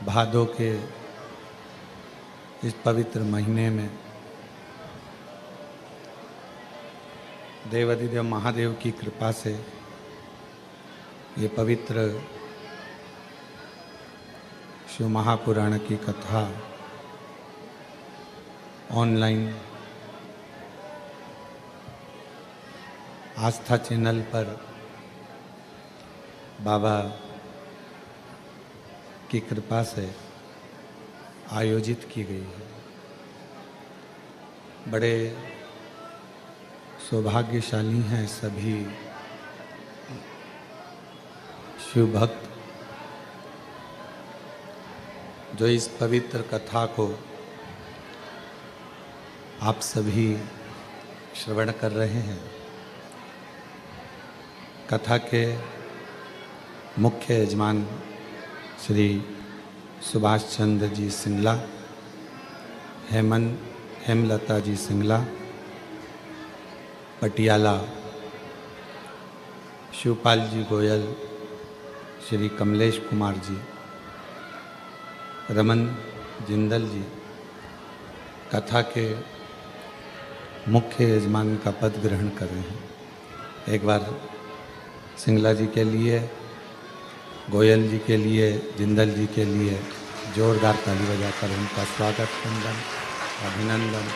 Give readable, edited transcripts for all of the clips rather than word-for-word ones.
भादों के इस पवित्र महीने में देवाधिदेव महादेव की कृपा से ये पवित्र शिव महापुराण की कथा ऑनलाइन आस्था चैनल पर बाबा की कृपा से आयोजित की गई है। बड़े सौभाग्यशाली हैं सभी शिव भक्त जो इस पवित्र कथा को आप सभी श्रवण कर रहे हैं। कथा के मुख्य यजमान श्री सुभाष चंद्र जी सिंगला, हेमलता जी सिंगला, पटियाला, शिवपाल जी गोयल, श्री कमलेश कुमार जी, रमन जिंदल जी कथा के मुख्य यजमान का पद ग्रहण कर रहे हैं। एक बार सिंगला जी के लिए, गोयल जी के लिए, जिंदल जी के लिए जोरदार ताली बजाकर उनका स्वागत, वंदन, अभिनंदन,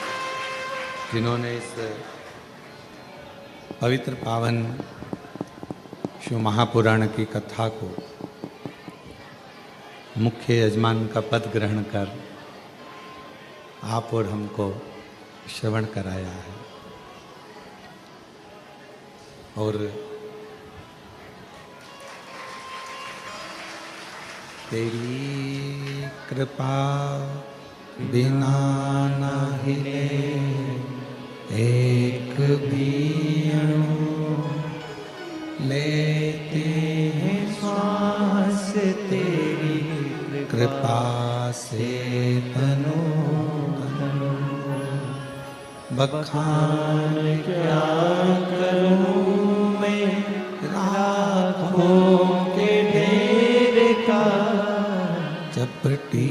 जिन्होंने इस पवित्र पावन शिव महापुराण की कथा को मुख्य यजमान का पद ग्रहण कर आप और हमको श्रवण कराया है। और तेरी कृपा बिना न हिले एक भी अणु, लेते हैं श्वास तेरी कृपा से तनो तनो। बखान क्या करूं मैं राखों के ढेर का, चपटी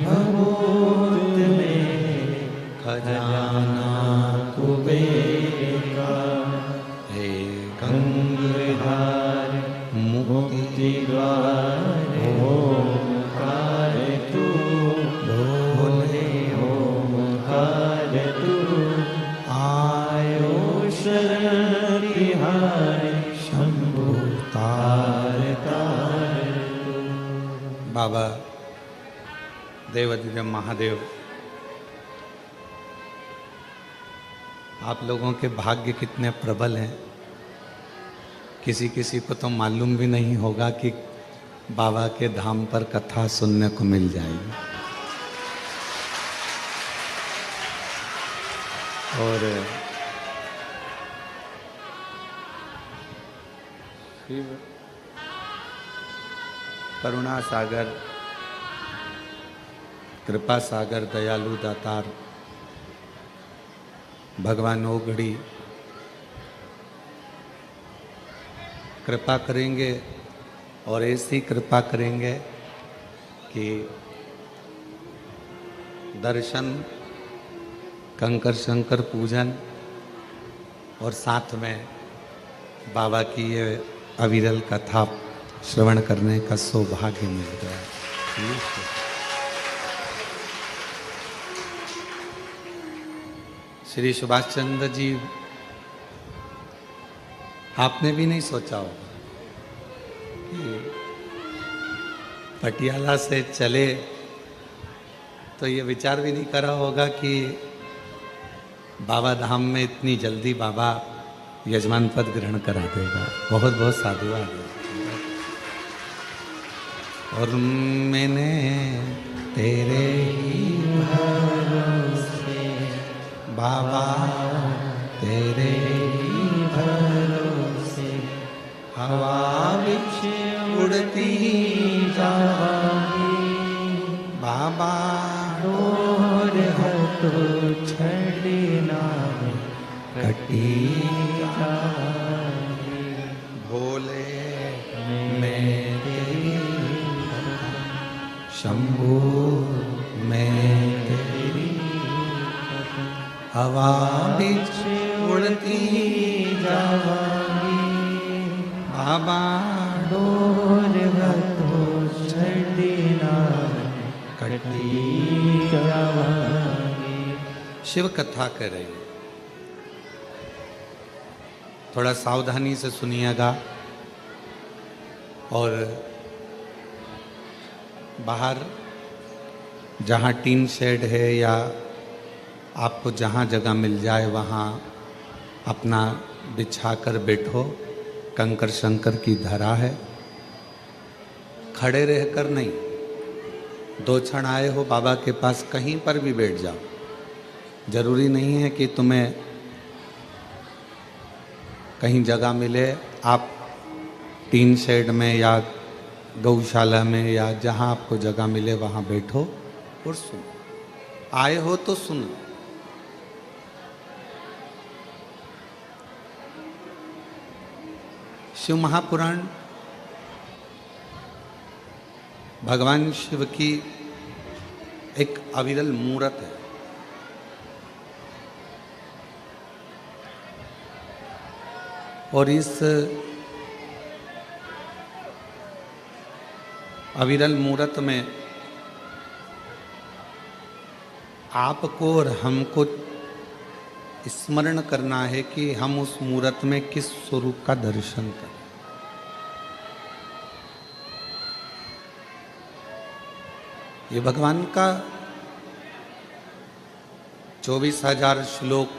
भभूत में खजाना कुबेर का। हे गंगाधार मुक्ति द्वार ओंकार तू, भोले ओंकार तू, आयो शरण तिहार शंभु तार तार। बाबा देवाधिदेव महादेव आप लोगों के भाग्य कितने प्रबल हैं। किसी किसी को तो मालूम भी नहीं होगा कि बाबा के धाम पर कथा सुनने को मिल जाएगी। और शिव करुणा सागर, कृपा सागर, दयालु दातार भगवान ओगड़ी कृपा करेंगे और ऐसी कृपा करेंगे कि दर्शन, कंकर शंकर पूजन और साथ में बाबा की ये अविरल कथा श्रवण करने का सौभाग्य मिल गया। श्री सुभाष चंद्र जी, आपने भी नहीं सोचा होगा कि पटियाला से चले तो ये विचार भी नहीं करा होगा कि बाबा धाम में इतनी जल्दी बाबा यजमान पद ग्रहण करा देगा। बहुत बहुत साधुवाद। और मैंने तेरे ही भरोसे बाबा, तेरे ही भरोसे हवा बिछ उड़ती जाएगी बाबा, और हो तो छड़ना कटी जाएगी। भोले मेरे शंभो मैं तेरी हवा बिच उड़ती जावांगी बाबा डोर तो छड़ना कटी जावांगी। शिव कथा कर रही है, थोड़ा सावधानी से सुनिएगा। और बाहर जहाँ टीन शेड है या आपको जहाँ जगह मिल जाए वहाँ अपना बिछाकर बैठो। कंकर शंकर की धरा है, खड़े रहकर नहीं। 2 क्षण आए हो बाबा के पास, कहीं पर भी बैठ जाओ। जरूरी नहीं है कि तुम्हें कहीं जगह मिले, आप टीन शेड में या गौशाला में या जहाँ आपको जगह मिले वहाँ बैठो और सुनो। आए हो तो सुनो। शिव महापुराण भगवान शिव की एक अविरल मूर्त है। और इस अविरल मूर्त में आपको और हमको स्मरण करना है कि हम उस मूर्त में किस स्वरूप का दर्शन करें। ये भगवान का 24,000 श्लोक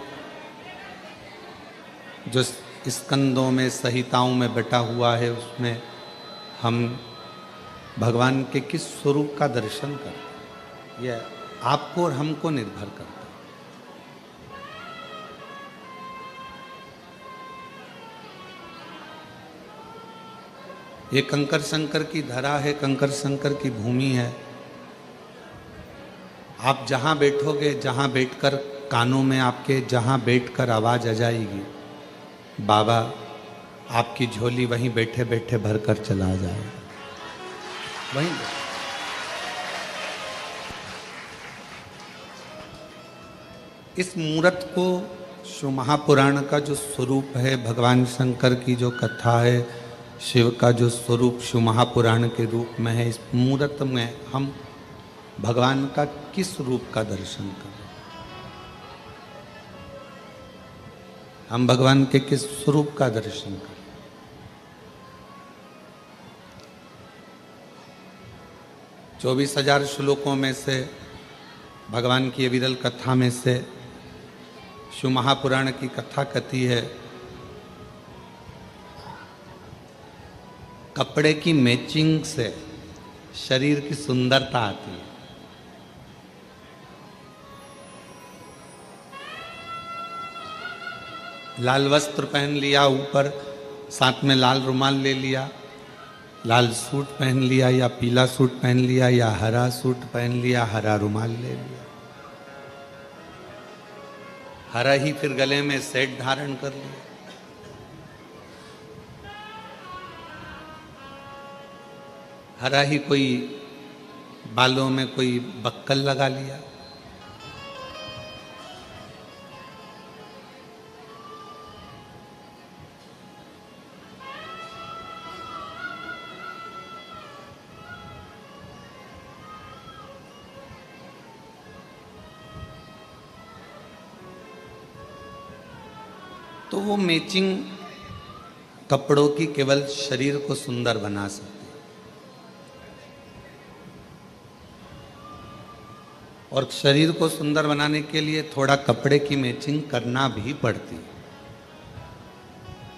जो स्कंदों में संहिताओं में बटा हुआ है, उसमें हम भगवान के किस स्वरूप का दर्शन करते हैं, यह आपको और हमको निर्भर करता है। ये कंकर शंकर की धरा है, कंकर शंकर की भूमि है। आप जहाँ बैठोगे, जहाँ बैठकर कानों में आपके जहाँ बैठकर आवाज़ आ जाएगी, बाबा आपकी झोली वहीं बैठे बैठे भर कर चला जाएगा। वहीं इस मूर्त को शिव महापुराण का जो स्वरूप है, भगवान शंकर की जो कथा है, शिव का जो स्वरूप शिव महापुराण के रूप में है, इस मूर्त में हम भगवान का किस रूप का दर्शन करें, हम भगवान के किस स्वरूप का दर्शन करें। 24,000 श्लोकों में से भगवान की विरल कथा में से शिव महापुराण की कथा कथी है, कपड़े की मैचिंग से शरीर की सुंदरता आती है। लाल वस्त्र पहन लिया, ऊपर साथ में लाल रुमाल ले लिया, लाल सूट पहन लिया या पीला सूट पहन लिया या हरा सूट पहन लिया, हरा रुमाल ले लिया, हरा ही फिर गले में सेट धारण कर लिया, हरा ही कोई बालों में कोई बक्कल लगा लिया। तो वो मैचिंग कपड़ों की केवल शरीर को सुंदर बना सकती है, और शरीर को सुंदर बनाने के लिए थोड़ा कपड़े की मैचिंग करना भी पड़ती है।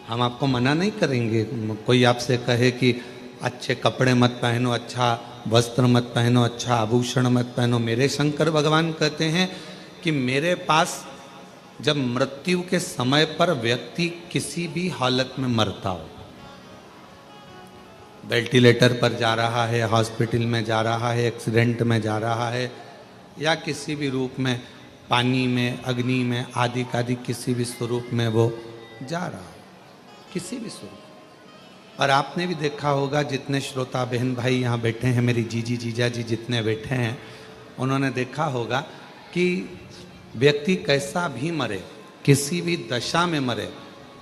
हम आपको मना नहीं करेंगे, कोई आपसे कहे कि अच्छे कपड़े मत पहनो, अच्छा वस्त्र मत पहनो, अच्छा आभूषण मत पहनो। मेरे शंकर भगवान कहते हैं कि मेरे पास जब मृत्यु के समय पर व्यक्ति किसी भी हालत में मरता हो, वेंटिलेटर पर जा रहा है, हॉस्पिटल में जा रहा है, एक्सीडेंट में जा रहा है, या किसी भी रूप में पानी में, अग्नि में, आदि किसी भी स्वरूप में वो जा रहा है, किसी भी स्वरूप, और आपने भी देखा होगा, जितने श्रोता बहन भाई यहाँ बैठे हैं, मेरी जीजी जीजा जी जितने बैठे हैं, उन्होंने देखा होगा कि व्यक्ति कैसा भी मरे, किसी भी दशा में मरे,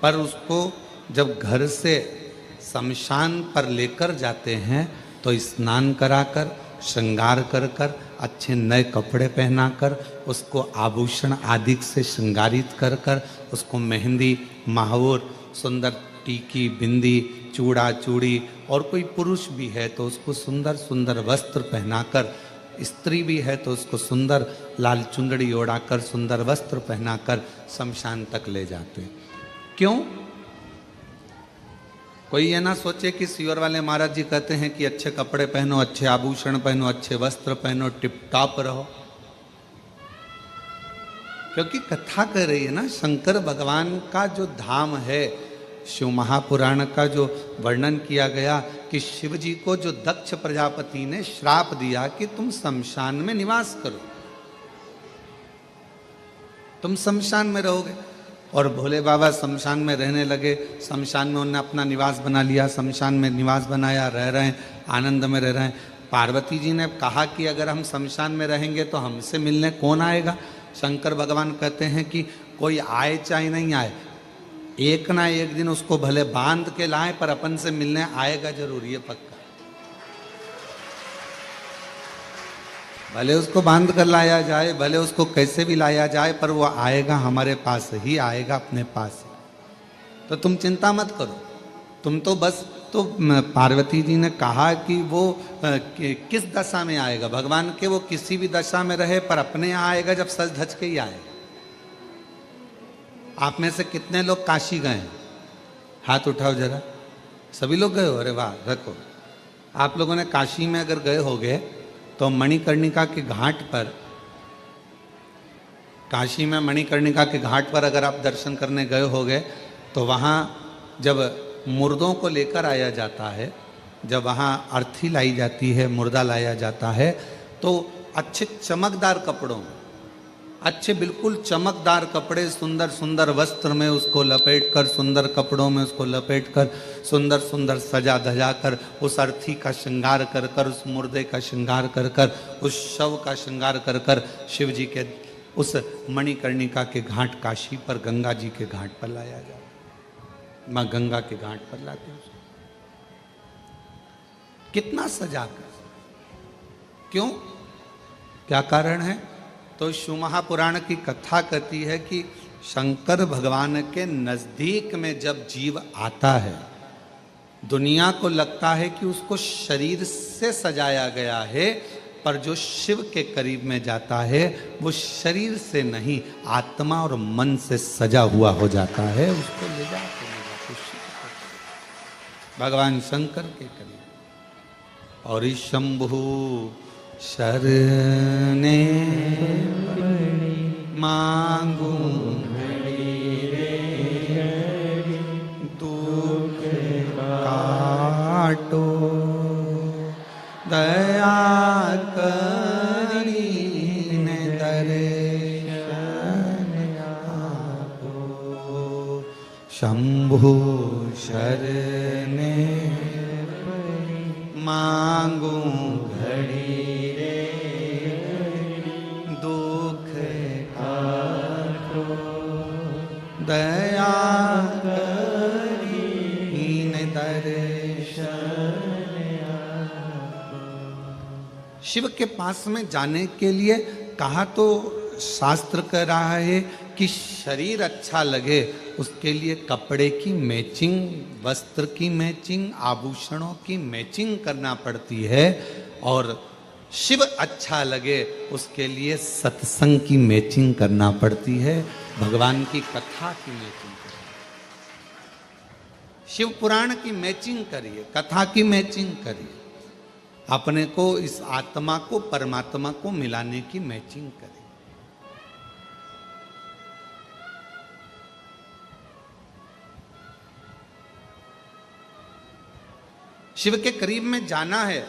पर उसको जब घर से शमशान पर लेकर जाते हैं तो स्नान कराकर, श्रृंगार कर कर, अच्छे नए कपड़े पहनाकर, उसको आभूषण आदि से श्रृंगारित कर कर, उसको मेहंदी, महावर, सुंदर टीकी, बिंदी, चूड़ा, चूड़ी, और कोई पुरुष भी है तो उसको सुंदर सुंदर वस्त्र पहनाकर, स्त्री भी है तो उसको सुंदर लाल चुंदड़ी ओढ़ाकर, सुंदर वस्त्र पहनाकर शमशान तक ले जाते हैं। क्यों? कोई ये ना सोचे कि सीवर वाले महाराज जी कहते हैं कि अच्छे कपड़े पहनो, अच्छे आभूषण पहनो, अच्छे वस्त्र पहनो, टिप टॉप रहो। क्योंकि कथा कर रही है ना, शंकर भगवान का जो धाम है, शिव महापुराण का जो वर्णन किया गया कि शिव जी को जो दक्ष प्रजापति ने श्राप दिया कि तुम शमशान में निवास करो, तुम शमशान में रहोगे, और भोले बाबा शमशान में रहने लगे। शमशान में उन्होंने अपना निवास बना लिया, शमशान में निवास बनाया, रह रहे हैं, आनंद में रह रहे हैं। पार्वती जी ने कहा कि अगर हम शमशान में रहेंगे तो हमसे मिलने कौन आएगा? शंकर भगवान कहते हैं कि कोई आए चाहे नहीं आए, एक ना एक दिन उसको भले बांध के लाए, पर अपन से मिलने आएगा जरूर, ये पक्का। भले उसको बांध कर लाया जाए, भले उसको कैसे भी लाया जाए, पर वो आएगा, हमारे पास ही आएगा, अपने पास ही। तो तुम चिंता मत करो, तुम तो बस, तो पार्वती जी ने कहा कि वो किस दशा में आएगा, भगवान के वो किसी भी दशा में रहे, पर अपने यहाँ आएगा जब सज धज के ही आएगा। आप में से कितने लोग काशी गए हैं? हाथ उठाओ जरा। सभी लोग गए हो? अरे वाह, रखो। आप लोगों ने काशी में अगर गए होगे तो मणिकर्णिका के घाट पर, काशी में मणिकर्णिका के घाट पर अगर आप दर्शन करने गए होगे तो वहाँ जब मुर्दों को लेकर आया जाता है, जब वहाँ अर्थी लाई जाती है, मुर्दा लाया जाता है, तो अच्छे चमकदार कपड़ों में, अच्छे बिल्कुल चमकदार कपड़े, सुंदर सुंदर वस्त्र में उसको लपेट कर, सुंदर कपड़ों में उसको लपेट कर, सुंदर सुंदर सजा धजा कर, उस अर्थी का श्रृंगार कर कर, उस मुर्दे का श्रृंगार कर कर, उस शव का श्रृंगार कर कर, शिव जी के उस मणिकर्णिका के घाट काशी पर, गंगा जी के घाट पर लाया जाए। माँ गंगा के घाट पर लाते हैं। कितना सजा कर, क्यों, क्या कारण है? तो शिव महापुराण की कथा कहती है कि शंकर भगवान के नजदीक में जब जीव आता है, दुनिया को लगता है कि उसको शरीर से सजाया गया है, पर जो शिव के करीब में जाता है वो शरीर से नहीं, आत्मा और मन से सजा हुआ हो जाता है। उसको ले जाते भगवान शंकर के करीब। और शंभु शरणे मांगू दुख काटो, दया करीने दर्शन आपो। शंभु शरणे मांगू घड़ी रे, दुख काटो, दया करीने दर्शन आपो। शिव के पास में जाने के लिए कहा तो शास्त्र कह रहा है कि शरीर अच्छा लगे उसके लिए कपड़े की मैचिंग, वस्त्र की मैचिंग, आभूषणों की मैचिंग करना पड़ती है। और शिव अच्छा लगे उसके लिए सत्संग की मैचिंग करना पड़ती है, भगवान की कथा की मैचिंग करिए, शिव पुराण की मैचिंग करिए, कथा की मैचिंग करिए, अपने को, इस आत्मा को परमात्मा को मिलाने की मैचिंग करिए। शिव के करीब में जाना है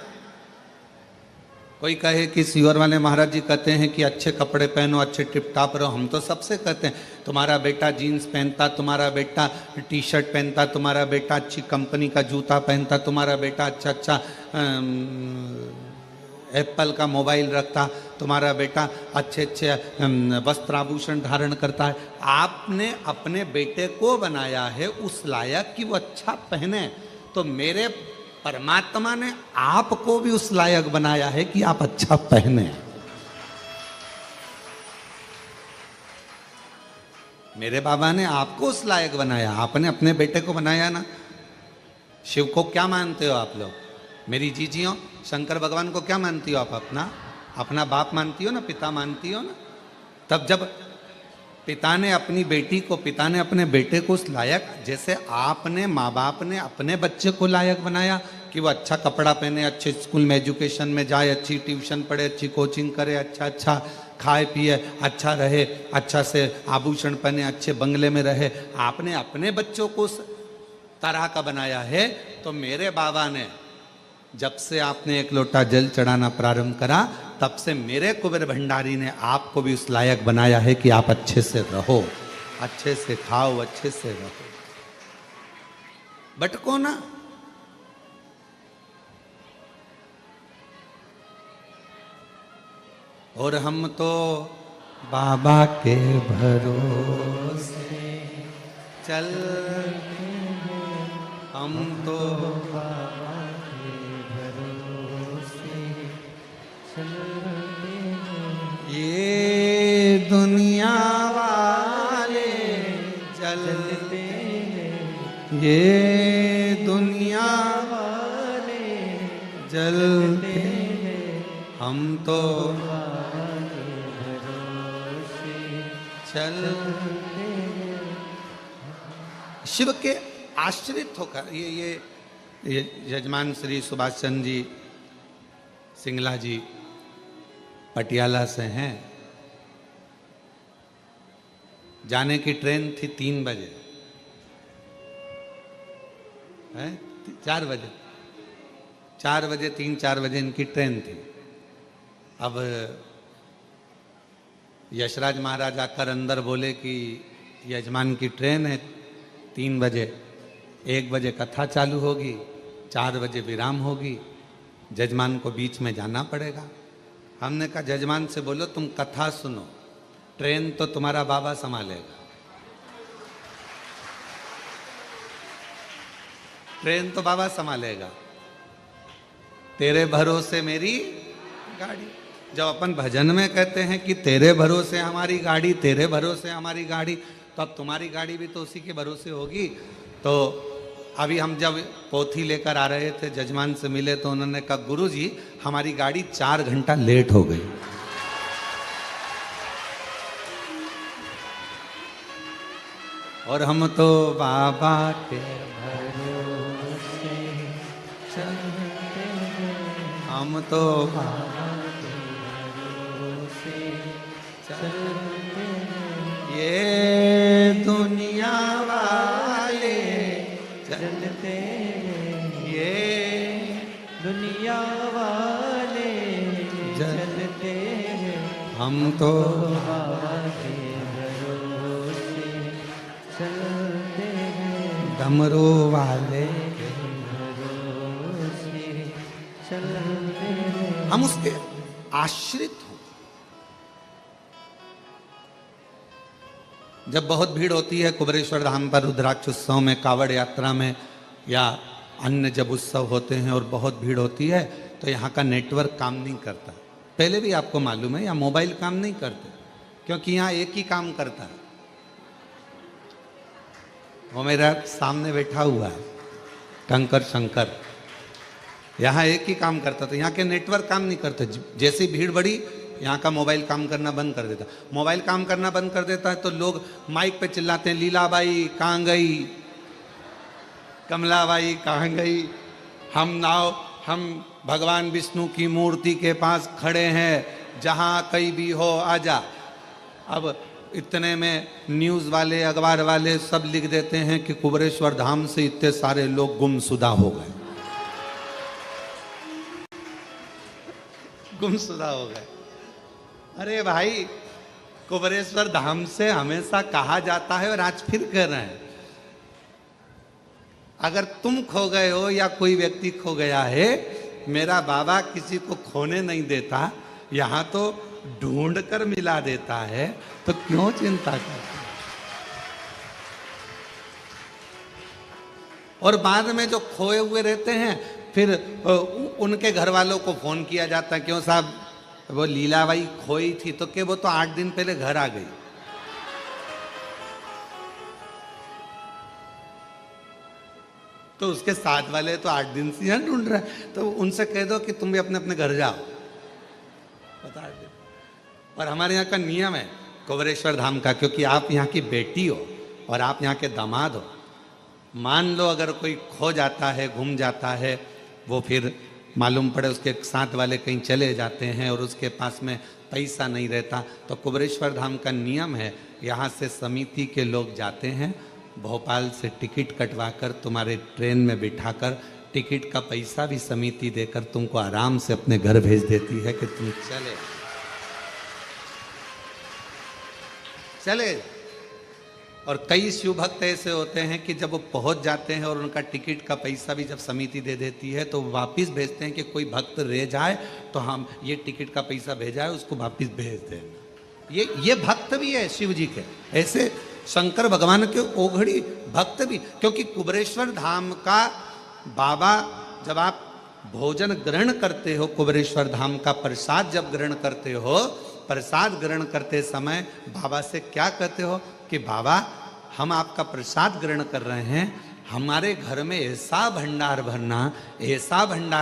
कोई कहे कि सीवर वाले महाराज जी कहते हैं कि अच्छे कपड़े पहनो, अच्छे टिप टाप रहो। हम तो सबसे कहते हैं, तुम्हारा बेटा जीन्स पहनता, तुम्हारा बेटा टी शर्ट पहनता, तुम्हारा बेटा अच्छी कंपनी का जूता पहनता, तुम्हारा बेटा अच्छा अच्छा एप्पल का मोबाइल रखता, तुम्हारा बेटा अच्छे अच्छे वस्त्र आभूषण धारण करता है। आपने अपने बेटे को बनाया है उस लायक कि वो अच्छा पहने, तो मेरे परमात्मा ने आपको भी उस लायक बनाया है कि आप अच्छा पहने। मेरे बाबा ने आपको उस लायक बनाया, आपने अपने बेटे को बनाया ना। शिव को क्या मानते हो आप लोग? मेरी जीजियों, शंकर भगवान को क्या मानती हो आप? अपना बाप मानती हो ना, पिता मानती हो ना। तब जब पिता ने अपनी बेटी को, पिता ने अपने बेटे को उस लायक, जैसे आपने माँ बाप ने अपने बच्चे को लायक बनाया कि वो अच्छा कपड़ा पहने, अच्छे स्कूल में एजुकेशन में जाए, अच्छी ट्यूशन पढ़े, अच्छी कोचिंग करे, अच्छा अच्छा खाए पिए, अच्छा रहे, अच्छा से आभूषण पहने, अच्छे बंगले में रहे। आपने अपने बच्चों को उस तरह का बनाया है। तो मेरे बाबा ने जब से आपने एक लोटा जल चढ़ाना प्रारंभ करा, तब से मेरे कुबेर भंडारी ने आपको भी उस लायक बनाया है कि आप अच्छे से रहो, अच्छे से खाओ, अच्छे से रहो, भटको ना। और हम तो बाबा के भरोसे चल, हम तो बाबा के भरोसे चल, ये दुनिया वाले जलते, ये दुनिया वाले जलते, हम तो चल। शिव के आश्रित होकर ये यजमान श्री सुभाष चंद्र जी सिंगला जी पटियाला से हैं। जाने की ट्रेन थी 3 बजे, है 4 बजे, 4 बजे 3-4 बजे इनकी ट्रेन थी। अब यशराज महाराज आकर अंदर बोले कि यजमान की ट्रेन है 3 बजे, 1 बजे कथा चालू होगी, 4 बजे विराम होगी, जजमान को बीच में जाना पड़ेगा। हमने कहा जजमान से बोलो तुम कथा सुनो, ट्रेन तो तुम्हारा बाबा संभालेगा, ट्रेन तो बाबा संभालेगा, तेरे भरोसे मेरी गाड़ी। जब अपन भजन में कहते हैं कि तेरे भरोसे हमारी गाड़ी, तेरे भरोसे हमारी गाड़ी, तो अब तुम्हारी गाड़ी भी तो उसी के भरोसे होगी। तो अभी हम जब पोथी लेकर आ रहे थे, जजमान से मिले तो उन्होंने कहा गुरुजी हमारी गाड़ी 4 घंटा लेट हो गई। और हम तो बाबा के भरोसे चलते, हम तो बाबा ये दुनिया वाले चलते, ये दुनिया वाले चलते, हम तो बाबा के भरोसे चलते, डमरू वाले के भरोसे चलते, हम उसके आश्रित हो। जब बहुत भीड़ होती है कुबेरेश्वर धाम पर रुद्राक्ष उत्सव में, कावड़ यात्रा में, या अन्य जब उत्सव होते हैं और बहुत भीड़ होती है, तो यहाँ का नेटवर्क काम नहीं करता। पहले भी आपको मालूम है, यहाँ मोबाइल काम नहीं करते, क्योंकि यहाँ एक ही काम करता है। वो मेरा सामने बैठा हुआ है कंकर शंकर, यहाँ एक ही काम करता था। यहाँ के नेटवर्क काम नहीं करते। जैसी भीड़ बढ़ी, यहाँ का मोबाइल काम करना बंद कर देता। मोबाइल काम करना बंद कर देता है तो लोग माइक पे चिल्लाते हैं, लीलाबाई कहाँ गई, कमलाबाई कहाँ गई, हम भगवान विष्णु की मूर्ति के पास खड़े हैं, जहाँ कहीं भी हो आजा। अब इतने में न्यूज़ वाले, अखबार वाले सब लिख देते हैं कि कुबेरेश्वर धाम से इतने सारे लोग गुमशुदा हो गए। गुमशुदा हो गए। अरे भाई, कुबेरेश्वर धाम से हमेशा कहा जाता है और आज फिर कह रहे हैं, अगर तुम खो गए हो या कोई व्यक्ति खो गया है, मेरा बाबा किसी को खोने नहीं देता, यहां तो ढूंढ कर मिला देता है, तो क्यों चिंता करते। और बाद में जो खोए हुए रहते हैं, फिर उनके घर वालों को फोन किया जाता है, क्यों साहब वो लीलाबाई खोई थी, तो क्या वो तो 8 दिन पहले घर आ गई। तो उसके साथ वाले तो 8 दिन से यहाँ ढूंढ रहे हैं, तो उनसे कह दो कि तुम भी अपने अपने घर जाओ, बता दे। और हमारे यहाँ का नियम है कुबेरेश्वर धाम का, क्योंकि आप यहाँ की बेटी हो और आप यहाँ के दामाद हो। मान लो अगर कोई खो जाता है, गुम जाता है, वो फिर मालूम पड़े उसके साथ वाले कहीं चले जाते हैं और उसके पास में पैसा नहीं रहता, तो कुबेरेश्वर धाम का नियम है, यहाँ से समिति के लोग जाते हैं, भोपाल से टिकट कटवाकर तुम्हारे ट्रेन में बिठाकर टिकट का पैसा भी समिति देकर तुमको आराम से अपने घर भेज देती है कि तुम चले। और कई शिव भक्त ऐसे होते हैं कि जब वो पहुंच जाते हैं और उनका टिकट का पैसा भी जब समिति दे देती है, तो वापस भेजते हैं कि कोई भक्त रह जाए तो हम ये टिकट का पैसा भेजा है उसको वापस भेज दें। ये भक्त भी है शिव जी के, ऐसे शंकर भगवान के ओघड़ी भक्त भी। क्योंकि कुबेरेश्वर धाम का बाबा, जब आप भोजन ग्रहण करते हो, कुबेरेश्वर धाम का प्रसाद जब ग्रहण करते हो, प्रसाद ग्रहण करते समय बाबा से क्या कहते हो कि बाबा हम आपका प्रसाद ग्रहण कर रहे हैं, हमारे घर में ऐसा भंडार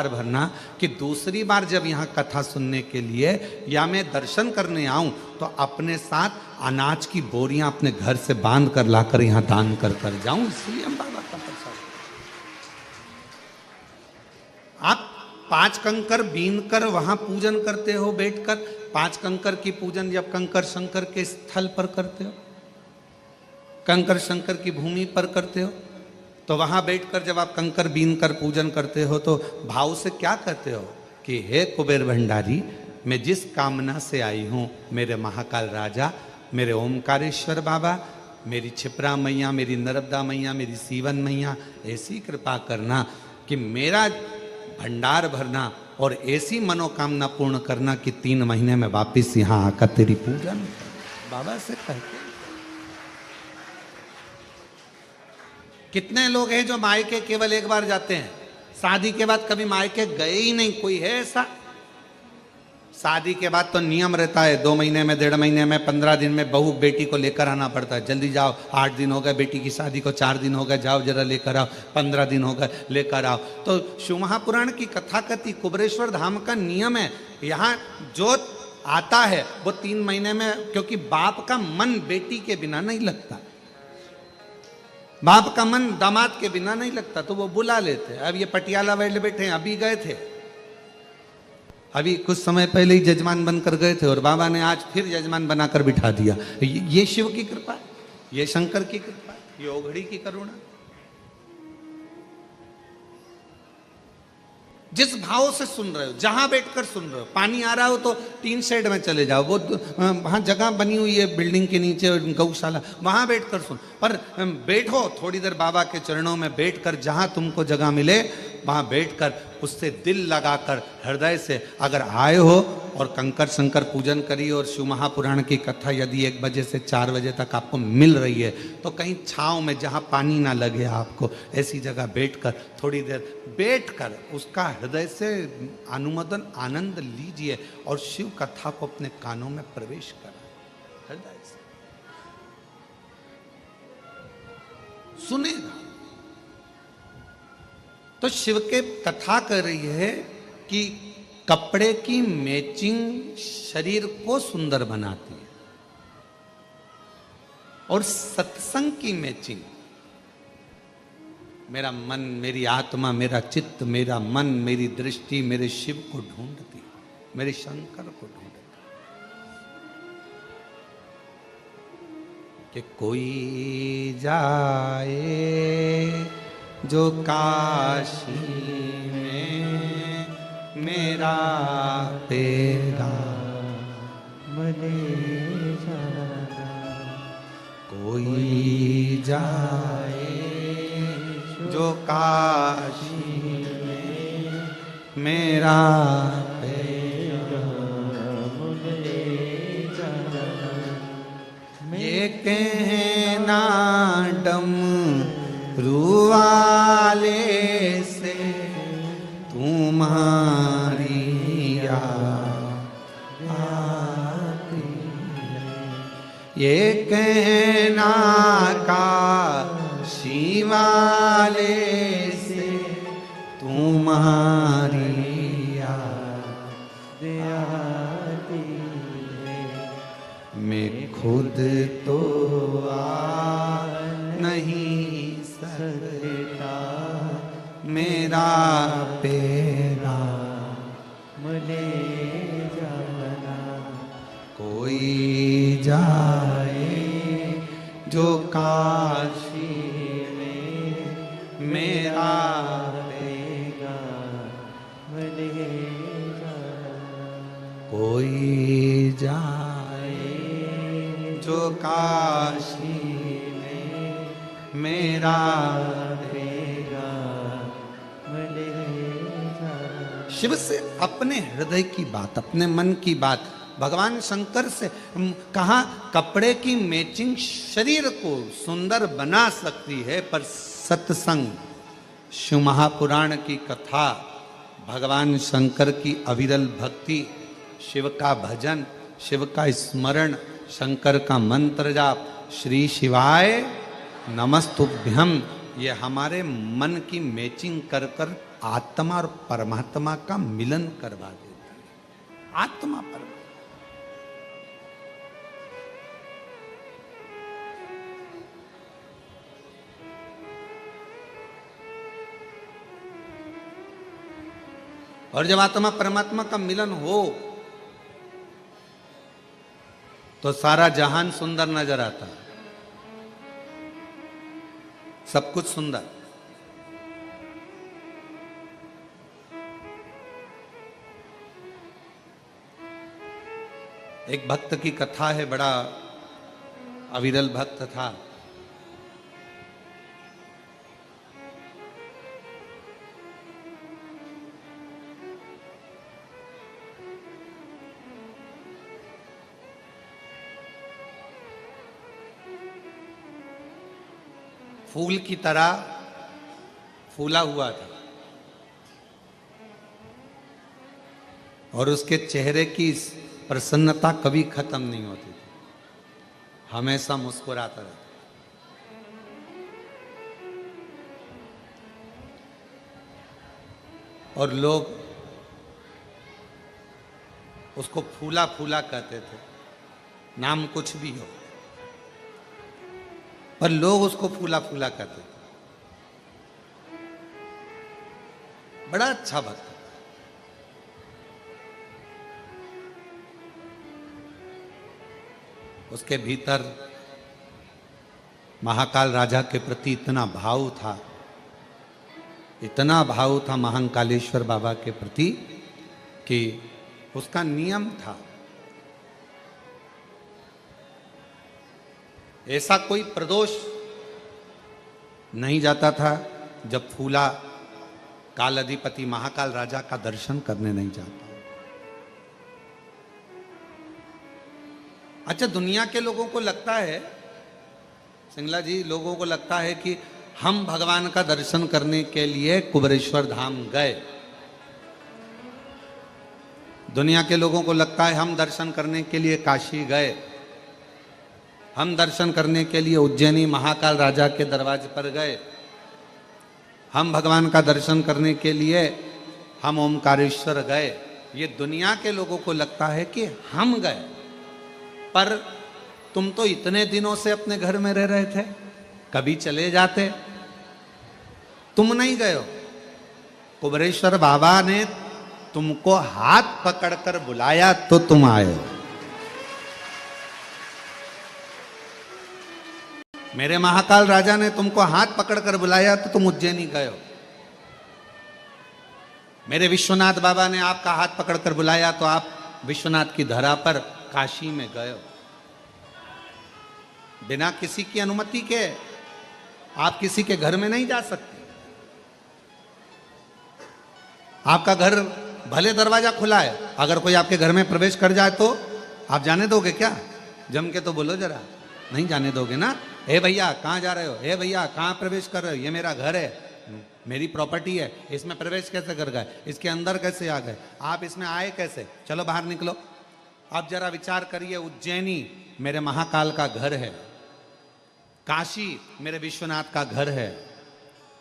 भरना कि दूसरी बार जब यहाँ कथा सुनने के लिए या मैं दर्शन करने आऊं तो अपने साथ अनाज की बोरियां अपने घर से बांध कर लाकर यहाँ दान कर जाऊं, इसलिए हम बाबा का प्रसाद। आप 5 कंकर बीन कर वहां पूजन करते हो बैठकर, 5 कंकर की पूजन जब कंकर शंकर के स्थल पर करते हो, कंकर शंकर की भूमि पर करते हो, तो वहां बैठकर जब आप कंकर बीन कर पूजन करते हो तो भाव से क्या कहते हो कि हे कुबेर भंडारी, मैं जिस कामना से आई हूं, मेरे महाकाल राजा, मेरे ओमकारेश्वर बाबा, मेरी क्षिप्रा मैया, मेरी नर्मदा मैया, मेरी सीवन मैया, ऐसी कृपा करना कि मेरा भंडार भरना और ऐसी मनोकामना पूर्ण करना कि 3 महीने में वापिस यहाँ आकर तेरी पूजन। बाबा से कहते। कितने लोग हैं जो मायके केवल एक बार जाते हैं, शादी के बाद कभी मायके गए ही नहीं, कोई है ऐसा? शादी के बाद तो नियम रहता है, 2 महीने में, 1.5 महीने में, 15 दिन में बहू बेटी को लेकर आना पड़ता है। जल्दी जाओ, 8 दिन हो गए बेटी की शादी को, 4 दिन हो गए, जाओ जरा लेकर आओ, 15 दिन हो गए लेकर आओ। तो शिव महापुराण की कथा कहती, कुबेरेश्वर धाम का नियम है, यहाँ जो आता है वो 3 महीने में, क्योंकि बाप का मन बेटी के बिना नहीं लगता, बाप का मन दामाद के बिना नहीं लगता, तो वो बुला लेते। अब ये पटियाला वाले बैठे हैं, अभी गए थे, अभी कुछ समय पहले ही जजमान बनकर गए थे और बाबा ने आज फिर जजमान बनाकर बिठा दिया। ये शिव की कृपा, ये शंकर की कृपा, ये ओघड़ी की करुणा। जिस भाव से सुन रहे हो, जहां बैठकर सुन रहे हो, पानी आ रहा हो तो टीन शेड में चले जाओ, वो वहां जगह बनी हुई है बिल्डिंग के नीचे गौशाला, वहां बैठकर सुन। पर बैठो थोड़ी देर बाबा के चरणों में बैठकर, जहां तुमको जगह मिले वहां बैठकर उससे दिल लगाकर हृदय से अगर आए हो और कंकर शंकर पूजन करिए और शिव महापुराण की कथा यदि 1 बजे से 4 बजे तक आपको मिल रही है तो कहीं छांव में जहां पानी ना लगे आपको, ऐसी जगह बैठकर थोड़ी देर बैठकर उसका हृदय से अनुमोदन आनंद लीजिए और शिव कथा को अपने कानों में प्रवेश करें, हृदय से सुनेगा। तो शिव के कथा कर रही है कि कपड़े की मैचिंग शरीर को सुंदर बनाती है और सत्संग की मैचिंग मेरा मन, मेरी आत्मा, मेरा चित्त, मेरा मन, मेरी दृष्टि मेरे शिव को ढूंढती, मेरे शंकर को ढूंढती। कि कोई जाए जो काशी में मेरा पैगाम ले जाना। कोई जाए जो काशी में, मेरा पैगाम ले जाना। ये कहना डमरूवाले से तुम्हारी याद आती है। ये कहना काशी वाले से तुम्हारी याद आती है। मैं खुद तो आ नहीं सकता, मेरा पैगाम ले जाना। कोई जाए जो काशी में, मेरा पैगाम ले जाना। कोई जाए जो काशी में, मेरा शिव से अपने हृदय की बात, अपने मन की बात भगवान शंकर से कहा। कपड़े की मैचिंग शरीर को सुंदर बना सकती है, पर सत्संग, शिव महापुराण की कथा, भगवान शंकर की अविरल भक्ति, शिव का भजन, शिव का स्मरण, शंकर का मंत्र जाप, श्री शिवाय नमस्तुभ्यम, ये हमारे मन की मैचिंग कर कर आत्मा और परमात्मा का मिलन करवा देती है। आत्मा परमात्मा। और जब आत्मा परमात्मा का मिलन हो तो सारा जहान सुंदर नजर आता है, सब कुछ सुंदर। एक भक्त की कथा है, बड़ा अविरल भक्त था। फूल की तरह फूला हुआ था और उसके चेहरे की प्रसन्नता कभी खत्म नहीं होती थी, हमेशा मुस्कुराता रहता। और लोग उसको फूला फूला कहते थे, नाम कुछ भी हो, पर लोग उसको फूला फूला कहते थे। बड़ा अच्छा भक्त। उसके भीतर महाकाल राजा के प्रति इतना भाव था, इतना भाव था महाकालेश्वर बाबा के प्रति कि उसका नियम था, ऐसा कोई प्रदोष नहीं जाता था जब फूला काल अधिपति महाकाल राजा का दर्शन करने नहीं जाता। अच्छा, दुनिया के लोगों को लगता है, सिंगला जी, लोगों को लगता है कि हम भगवान का दर्शन करने के लिए कुबेरेश्वर धाम गए। दुनिया के लोगों को लगता है हम दर्शन करने के लिए काशी गए, हम दर्शन करने के लिए उज्जैनी महाकाल राजा के दरवाजे पर गए, हम भगवान का दर्शन करने के लिए हम ओमकारेश्वर गए। ये दुनिया के लोगों को लगता है कि हम गए, पर तुम तो इतने दिनों से अपने घर में रह रहे थे, कभी चले जाते। तुम नहीं गए हो, कुबेरेश्वर बाबा ने तुमको हाथ पकड़कर बुलाया तो तुम आए हो। मेरे महाकाल राजा ने तुमको हाथ पकड़कर बुलाया तो तुम उज्जैनी गए हो। मेरे विश्वनाथ बाबा ने आपका हाथ पकड़कर बुलाया तो आप विश्वनाथ की धरा पर काशी में गए हो। बिना किसी की अनुमति के आप किसी के घर में नहीं जा सकते। आपका घर भले दरवाजा खुला है, अगर कोई आपके घर में प्रवेश कर जाए तो आप जाने दोगे क्या? जम के तो बोलो जरा, नहीं जाने दोगे ना। हे भैया कहाँ जा रहे हो? हे भैया कहाँ प्रवेश कर रहे हो? ये मेरा घर है, मेरी प्रॉपर्टी है, इसमें प्रवेश कैसे कर गए? इसके अंदर कैसे आ गए? आप इसमें आए कैसे? चलो बाहर निकलो। आप जरा विचार करिए, उज्जैनी मेरे महाकाल का घर है, काशी मेरे विश्वनाथ का घर है,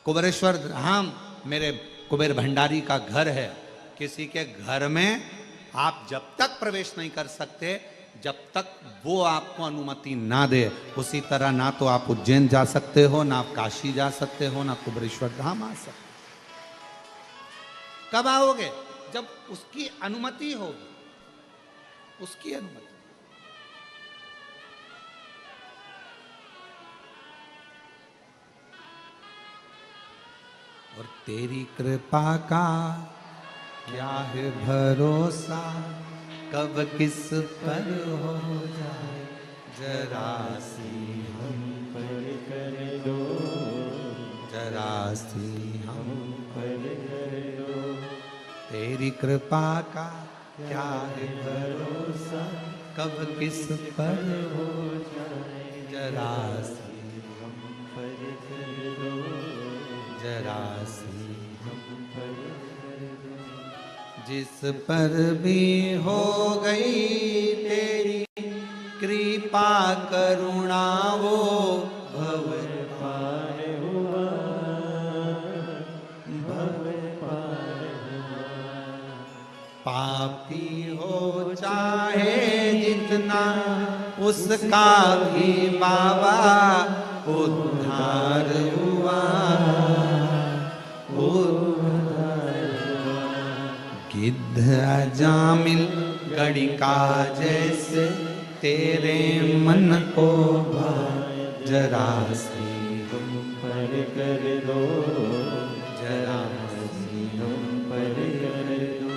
कुबेरेश्वर धाम मेरे कुबेर भंडारी का घर है। किसी के घर में आप जब तक प्रवेश नहीं कर सकते जब तक वो आपको अनुमति ना दे। उसी तरह ना तो आप उज्जैन जा सकते हो, ना आप काशी जा सकते हो, ना कुबेरेश्वर धाम आ सकते। कब आओगे? जब उसकी अनुमति होगी, उसकी अनुमति। और तेरी कृपा का क्या है भरोसा, कब किस पर हो जाए जरा सी हम पर कर दो, जरा सी हम पर कर दो। तेरी कृपा का क्या है भरोसा, कब किस पर हो जाए जरा सी हम पर कर दो, जरा सी हम पर कर दो। जिस पर भी हो गई तेरी कृपा करुणा वो भव पार हुआ, भव पार हुआ। पापी हो चाहे जितना उसका भी बाबा उद्धार हुआ, गिद्ध अजामिल गड़िका जैसे तेरे मन को भाए जरा सी हम पर कर दो, जरा सी हम पर कर दो।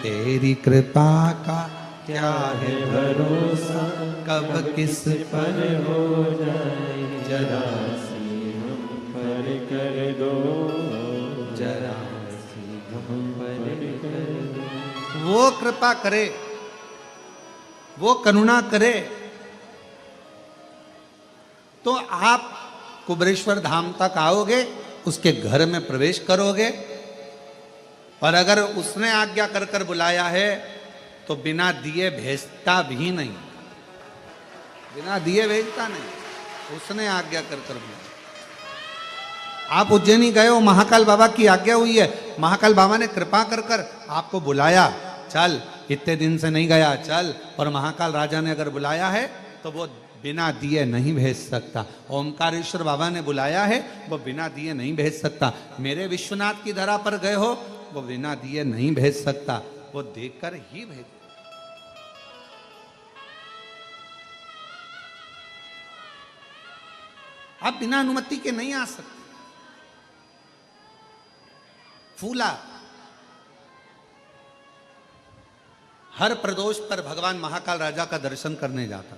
तेरी कृपा का क्या है भरोसा, कब किस पर हो जाए जरा सी हम पर कर दो, जरा सी हम पर कर दो। वो कृपा करे, वो करुणा करे तो आप कुबेरेश्वर धाम तक आओगे, उसके घर में प्रवेश करोगे। और अगर उसने आज्ञा कर कर बुलाया है तो बिना दिए भेजता भी नहीं, बिना दिए भेजता नहीं, उसने आज्ञा कर कर बुलाया। आप उज्जैनी गए हो, महाकाल बाबा की आज्ञा हुई है, महाकाल बाबा ने कृपा कर कर आपको बुलाया, चल इतने दिन से नहीं गया चल। और महाकाल राजा ने अगर बुलाया है तो वो बिना दिए नहीं भेज सकता। ओमकारेश्वर बाबा ने बुलाया है, वो बिना दिए नहीं भेज सकता। मेरे विश्वनाथ की धरा पर गए हो, वो बिना दिए नहीं भेज सकता, वो देकर ही भेज। आप बिना अनुमति के नहीं आ सकते। फूला हर प्रदोष पर भगवान महाकाल राजा का दर्शन करने जाता,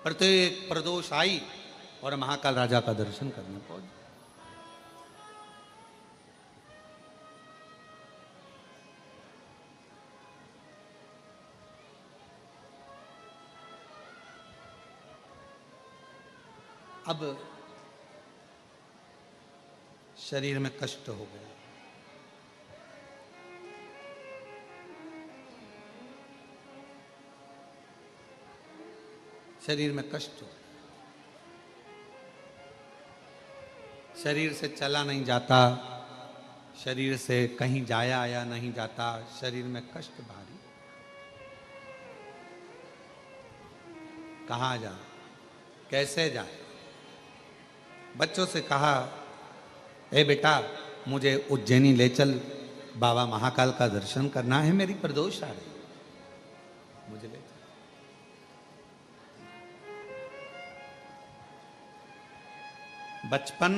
प्रत्येक प्रदोष आई और महाकाल राजा का दर्शन करने पहुंच। अब शरीर में कष्ट हो गया, शरीर में कष्ट हो, शरीर से चला नहीं जाता, शरीर से कहीं जाया आया नहीं जाता, शरीर में कष्ट भारी। कहाँ जाए, कैसे जाए? बच्चों से कहा, ए बेटा मुझे उज्जैनी ले चल, बाबा महाकाल का दर्शन करना है, मेरी प्रदोष आ रही, मुझे ले चल। बचपन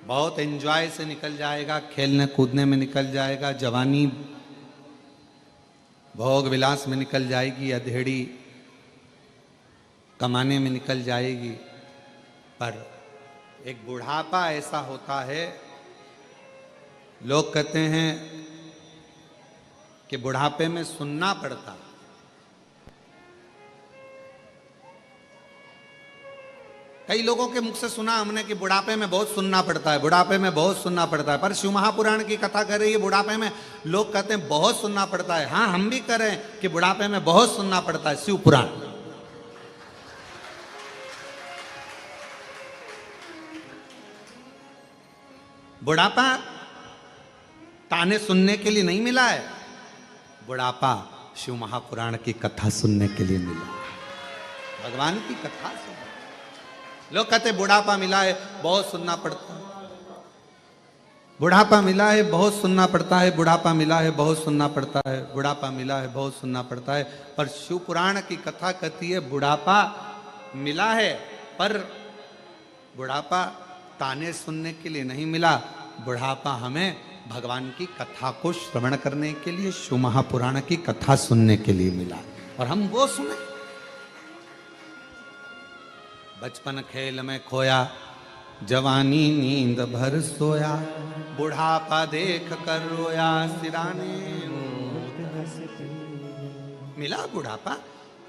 बहुत एंजॉय से निकल जाएगा, खेलने कूदने में निकल जाएगा, जवानी भोग विलास में निकल जाएगी, अधेड़ी कमाने में निकल जाएगी। पर एक बुढ़ापा ऐसा होता है, लोग कहते हैं कि बुढ़ापे में सुनना पड़ता। कई लोगों के मुख से सुना हमने कि बुढ़ापे में बहुत सुनना पड़ता है, बुढ़ापे में बहुत सुनना पड़ता है। पर शिव महापुराण की कथा कर रही है, बुढ़ापे में लोग कहते हैं बहुत सुनना पड़ता है। हाँ, हम भी कह रहे हैं कि बुढ़ापे में बहुत सुनना पड़ता है। शिव पुराण बुढ़ापा ताने सुनने के लिए नहीं मिला है, बुढ़ापा शिव महापुराण की कथा सुनने के लिए मिला, भगवान की कथा सुन। लोग कहते बुढ़ापा मिला है बहुत सुनना पड़ता है, बुढ़ापा मिला है बहुत सुनना पड़ता है, बुढ़ापा मिला है बहुत सुनना पड़ता है, बुढ़ापा मिला है बहुत सुनना पड़ता है। पर शिव पुराण की कथा कहती है बुढ़ापा मिला है, पर बुढ़ापा ताने सुनने के लिए नहीं मिला, बुढ़ापा हमें भगवान की कथा को श्रवण करने के लिए, शिव महापुराण की कथा सुनने के लिए मिला। और हम वो सुने। बचपन खेल में खोया, जवानी नींद भर सोया, बुढ़ापा देख कर रोया, सिराने मिला बुढ़ापा।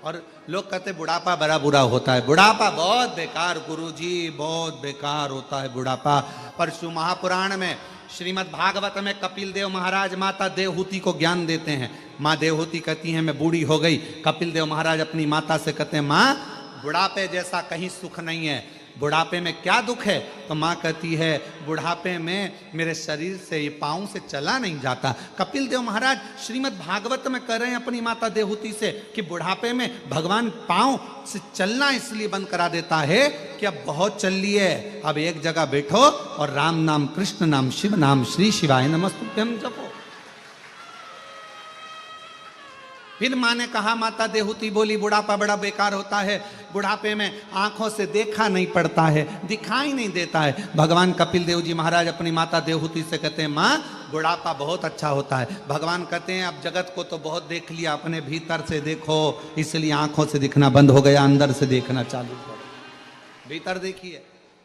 और लोग कहते बुढ़ापा बड़ा बुरा होता है, बुढ़ापा बहुत बेकार गुरुजी, बहुत बेकार होता है बुढ़ापा। पर शिव महापुराण में, श्रीमद् भागवत में कपिल देव महाराज माता देवहूति को ज्ञान देते हैं। माँ देवहूति कहती हैं मैं बूढ़ी हो गई। कपिल देव महाराज अपनी माता से कहते हैं माँ बुढ़ापे जैसा कहीं सुख नहीं है, बुढ़ापे में क्या दुख है? तो माँ कहती है बुढ़ापे में मेरे शरीर से, ये पाँव से चला नहीं जाता। कपिल देव महाराज श्रीमद् भागवत में कह रहे हैं अपनी माता देवहूति से कि बुढ़ापे में भगवान पाँव से चलना इसलिए बंद करा देता है कि अब बहुत चल लिए, अब एक जगह बैठो और राम नाम, कृष्ण नाम, शिव नाम, श्री शिवाय नमस्तुभ्यम जपो। फिर माँ ने कहा, माता देवहूति बोली बुढ़ापा बड़ा बेकार होता है, बुढ़ापे में आंखों से देखा नहीं पड़ता है, दिखाई नहीं देता है। भगवान कपिल देव जी महाराज अपनी माता देवहूति से कहते हैं माँ बुढ़ापा बहुत अच्छा होता है। भगवान कहते हैं अब जगत को तो बहुत देख लिया, अपने भीतर से देखो, इसलिए आंखों से दिखना बंद हो गया, अंदर से देखना चालू करो, भीतर देखिए।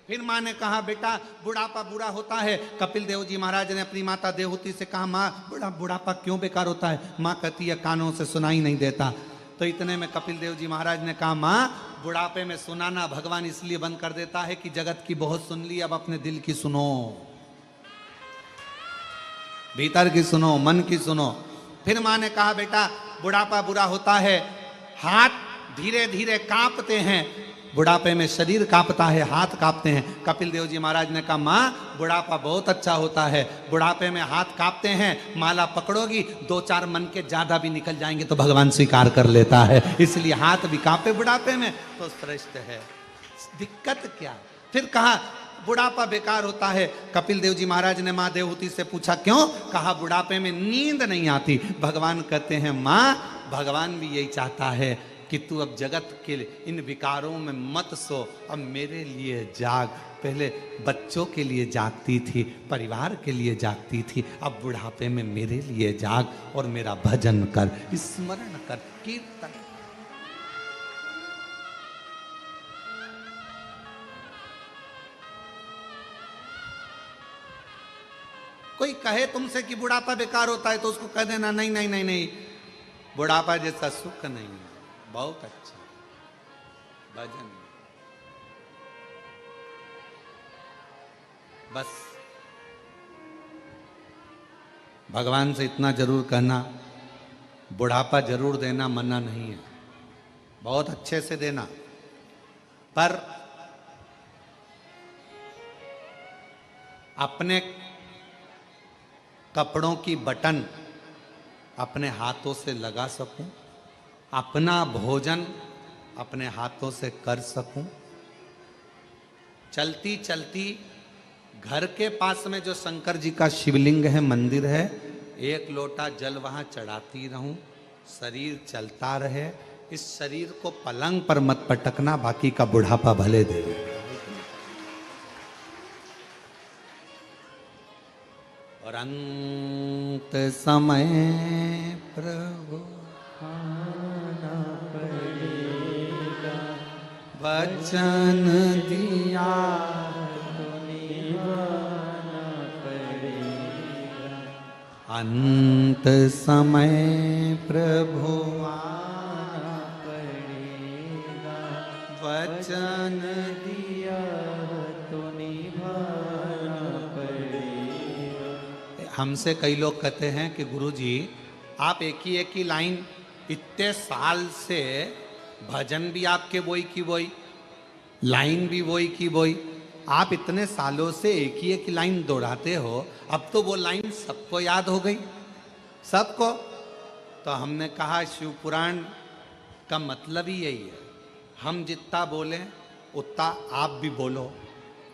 फिर माँ ने कहा बेटा बुढ़ापा बुरा होता है। कपिल देव जी महाराज ने अपनी माता देवहूति से कहा माँ बुढ़ापा क्यों बेकार होता है? माँ कहती है कानों से सुनाई नहीं देता। तो इतने में कपिल देव जी महाराज ने कहा माँ बुढ़ापे में सुनाना भगवान इसलिए बंद कर देता है कि जगत की बहुत सुन ली, अब अपने दिल की सुनो, भीतर की सुनो, मन की सुनो। फिर माँ ने कहा बेटा बुढ़ापा बुरा होता है, हाथ धीरे धीरे कांपते हैं, बुढ़ापे में शरीर कांपता है, हाथ कांपते हैं। कपिल देव जी महाराज ने कहा माँ बुढ़ापा बहुत अच्छा होता है, बुढ़ापे में हाथ कांपते हैं, माला पकड़ोगी 2-4 मन के ज्यादा भी निकल जाएंगे तो भगवान स्वीकार कर लेता है, इसलिए हाथ भी कांपे बुढ़ापे में तो श्रेष्ठ है, दिक्कत क्या? फिर कहा बुढ़ापा बेकार होता है। कपिल देव जी महाराज ने माँ देवहूति से पूछा क्यों? कहा बुढ़ापे में नींद नहीं आती। भगवान कहते हैं माँ भगवान भी यही चाहता है कि तू अब जगत के इन विकारों में मत सो, अब मेरे लिए जाग। पहले बच्चों के लिए जागती थी, परिवार के लिए जागती थी, अब बुढ़ापे में मेरे लिए जाग और मेरा भजन कर, स्मरण कर, कीर्तन। कोई कहे तुमसे कि बुढ़ापा बेकार होता है तो उसको कह देना नहीं नहीं नहीं नहीं, बुढ़ापा जैसा सुख नहीं है, बहुत अच्छा भजन। बस भगवान से इतना जरूर कहना, बुढ़ापा जरूर देना, मना नहीं है, बहुत अच्छे से देना, पर अपने कपड़ों की बटन अपने हाथों से लगा सकूं, अपना भोजन अपने हाथों से कर सकूं, चलती चलती घर के पास में जो शंकर जी का शिवलिंग है, मंदिर है, 1 लोटा जल वहां चढ़ाती रहूं, शरीर चलता रहे। इस शरीर को पलंग पर मत पटकना, बाकी का बुढ़ापा भले दे। और अंत समय प्रभु आना पड़ेगा, वचन दिया तो निभाना पड़ेगा। अंत समय प्रभु आना पड़ेगा, वचन दिया तो निभाना पड़ेगा। हमसे कई लोग कहते हैं कि गुरुजी आप एक ही लाइन इतने साल से भजन भी आपके वही की वही, लाइन भी वही की वही, आप इतने सालों से एक ही लाइन दोहराते हो, अब तो वो लाइन सबको याद हो गई, सबको। तो हमने कहा शिव पुराण का मतलब ही यही है, हम जितना बोलें उतना आप भी बोलो,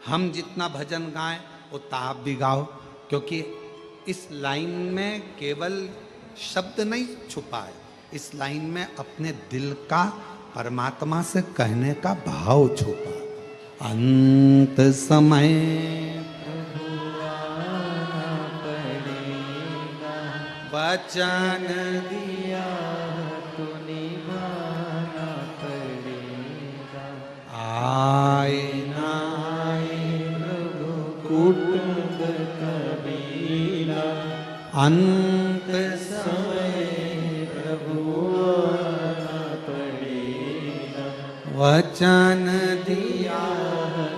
हम जितना भजन गाएं उतना आप भी गाओ, क्योंकि इस लाइन में केवल शब्द नहीं छुपा है, इस लाइन में अपने दिल का परमात्मा से कहने का भाव छुपा। अंत समय प्रभु आना पड़ेगा, वचन दिया तो निभाना पड़ेगा। आए ना आए प्रभु कुटुंब कबीला, अंत समय प्रभु आना पड़ेगा, वचन दिया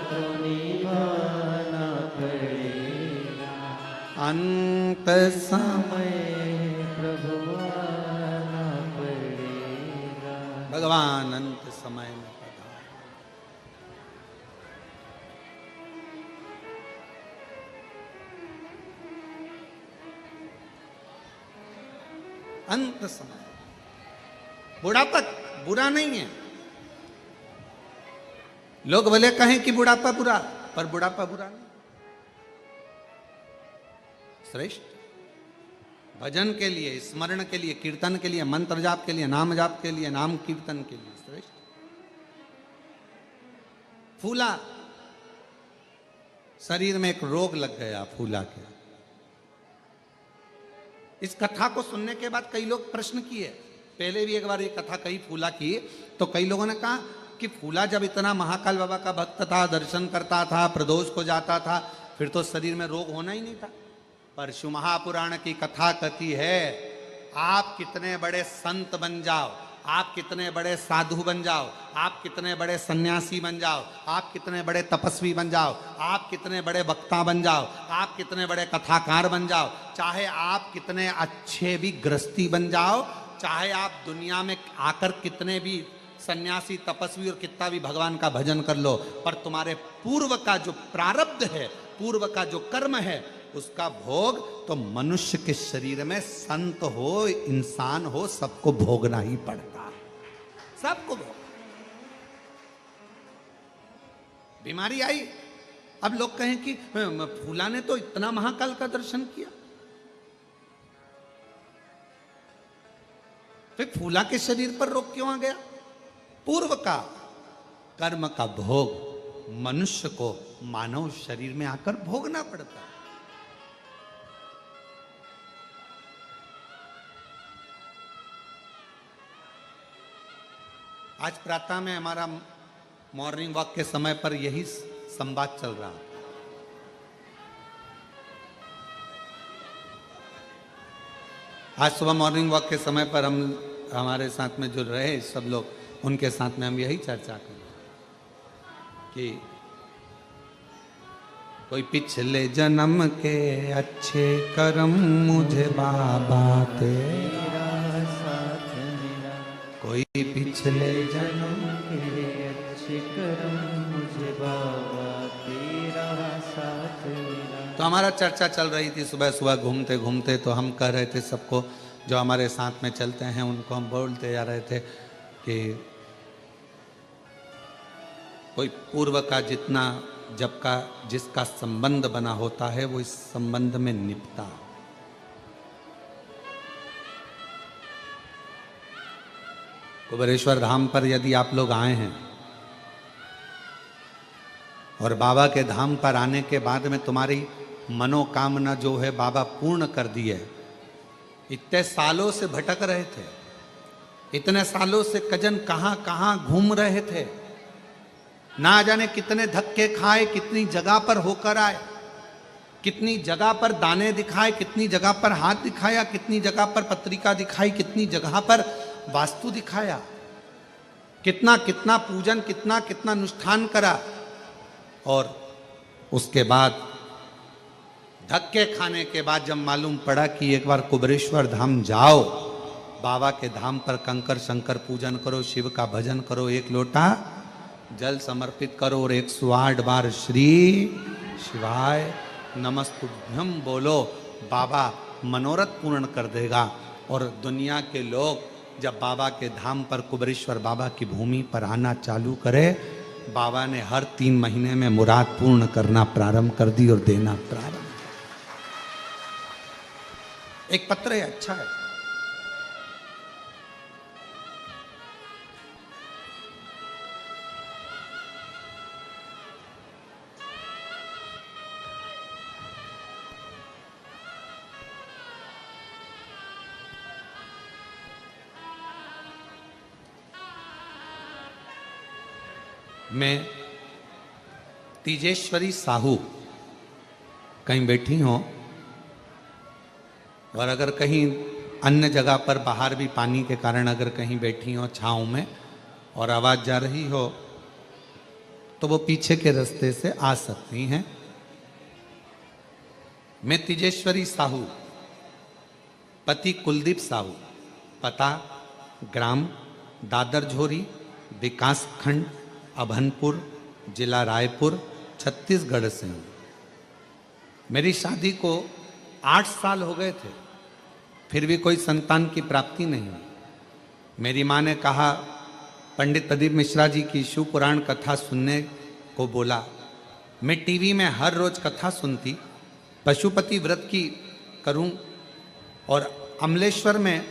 तो निभाना पड़ेगा। अंत समय प्रभु आना पड़ेगा। भगवान अंत समय में पधारे। अंत समय, बुढ़ापा बुरा नहीं है। लोग भले कहें कि बुढ़ापा बुरा, पर बुढ़ापा बुरा नहीं, श्रेष्ठ। भजन के लिए, स्मरण के लिए, कीर्तन के लिए, मंत्र जाप के लिए, नाम जाप के लिए, नाम कीर्तन के लिए श्रेष्ठ। फूला, शरीर में एक रोग लग गया फूला के। इस कथा को सुनने के बाद कई लोग प्रश्न किए, पहले भी एक बार ये कथा कही फूला की, तो कई लोगों ने कहा कि फूला जब इतना महाकाल बाबा का भक्त था, दर्शन करता था, प्रदोष को जाता था, फिर तो शरीर में रोग होना ही नहीं था। पर शिव महापुराण की कथा कहती है, आप कितने बड़े संत बन जाओ, आप कितने बड़े साधु बन जाओ, आप कितने बड़े सन्यासी बन जाओ, आप कितने बड़े तपस्वी बन जाओ, आप कितने बड़े वक्ता बन जाओ, आप कितने बड़े कथाकार बन जाओ, चाहे आप कितने अच्छे भी गृहस्थी बन जाओ, चाहे आप दुनिया में आकर कितने भी सन्यासी तपस्वी और कितना भी भगवान का भजन कर लो, पर तुम्हारे पूर्व का जो प्रारब्ध है, पूर्व का जो कर्म है, उसका भोग तो मनुष्य के शरीर में संत हो, इंसान हो, सबको भोगना ही पड़ता है, सबको भोग। बीमारी आई, अब लोग कहें कि फूला ने तो इतना महाकाल का दर्शन किया, फिर फूला के शरीर पर रोग क्यों आ गया? पूर्व का कर्म का भोग मनुष्य को मानव शरीर में आकर भोगना पड़ता है। आज प्रातः में हमारा मॉर्निंग वॉक के समय पर यही संवाद चल रहा था। आज सुबह मॉर्निंग वॉक के समय पर हम हमारे साथ में जो रहे सब लोग, उनके साथ में हम यही चर्चा करें कि कोई पिछले जन्म के अच्छे कर्म मुझे बाबा तेरा साथ मिला, कोई पिछले जन्म के अच्छे कर्म मुझे बाबा तेरा साथ मिला। तो हमारा चर्चा चल रही थी सुबह सुबह घूमते घूमते, तो हम कह रहे थे सबको, जो हमारे साथ में चलते हैं उनको हम बोलते जा रहे थे कि कोई पूर्व का जितना जब का जिसका संबंध बना होता है वो इस संबंध में निपटा। कुबेरेश्वर धाम पर यदि आप लोग आए हैं और बाबा के धाम पर आने के बाद में तुम्हारी मनोकामना जो है बाबा पूर्ण कर दी है। इतने सालों से भटक रहे थे, इतने सालों से कजन कहाँ कहाँ घूम रहे थे, ना जाने कितने धक्के खाए, कितनी जगह पर होकर आए, कितनी जगह पर दाने दिखाए, कितनी जगह पर हाथ दिखाया, कितनी जगह पर पत्रिका दिखाई, कितनी जगह पर वास्तु दिखाया, कितना कितना पूजन, कितना कितना अनुष्ठान करा। और उसके बाद धक्के खाने के बाद जब मालूम पड़ा कि एक बार कुबेरेश्वर धाम जाओ, बाबा के धाम पर कंकर शंकर पूजन करो, शिव का भजन करो, एक लोटा जल समर्पित करो और 108 बार श्री शिवाय नमस्तुभ्यम बोलो, बाबा मनोरथ पूर्ण कर देगा। और दुनिया के लोग जब बाबा के धाम पर कुबेरेश्वर बाबा की भूमि पर आना चालू करे, बाबा ने हर 3 महीने में मुराद पूर्ण करना प्रारंभ कर दी और देना प्रारंभ। एक पत्र है, अच्छा है। मैं तेजेश्वरी साहू कहीं बैठी हो और अगर कहीं अन्य जगह पर बाहर भी पानी के कारण अगर कहीं बैठी हो छाँव में और आवाज़ जा रही हो तो वो पीछे के रास्ते से आ सकती हैं। मैं तेजेश्वरी साहू, पति कुलदीप साहू, पता ग्राम दादर झोरी, विकास खंड अभनपुर, जिला रायपुर, छत्तीसगढ़ से हूँ। मेरी शादी को 8 साल हो गए थे, फिर भी कोई संतान की प्राप्ति नहीं हुई। मेरी माँ ने कहा, पंडित प्रदीप मिश्रा जी की शिव पुराण कथा सुनने को बोला। मैं टीवी में हर रोज कथा सुनती, पशुपति व्रत की करूं और अमलेश्वर में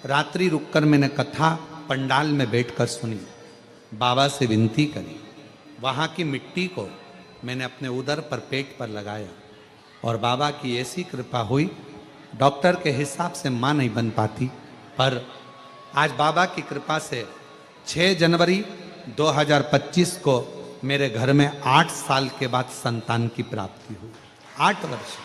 रात्रि रुककर मैंने कथा पंडाल में बैठकर सुनी। बाबा से विनती करी, वहाँ की मिट्टी को मैंने अपने उदर पर पेट पर लगाया और बाबा की ऐसी कृपा हुई, डॉक्टर के हिसाब से माँ नहीं बन पाती, पर आज बाबा की कृपा से 6 जनवरी 2025 को मेरे घर में 8 साल के बाद संतान की प्राप्ति हुई। 8 वर्ष,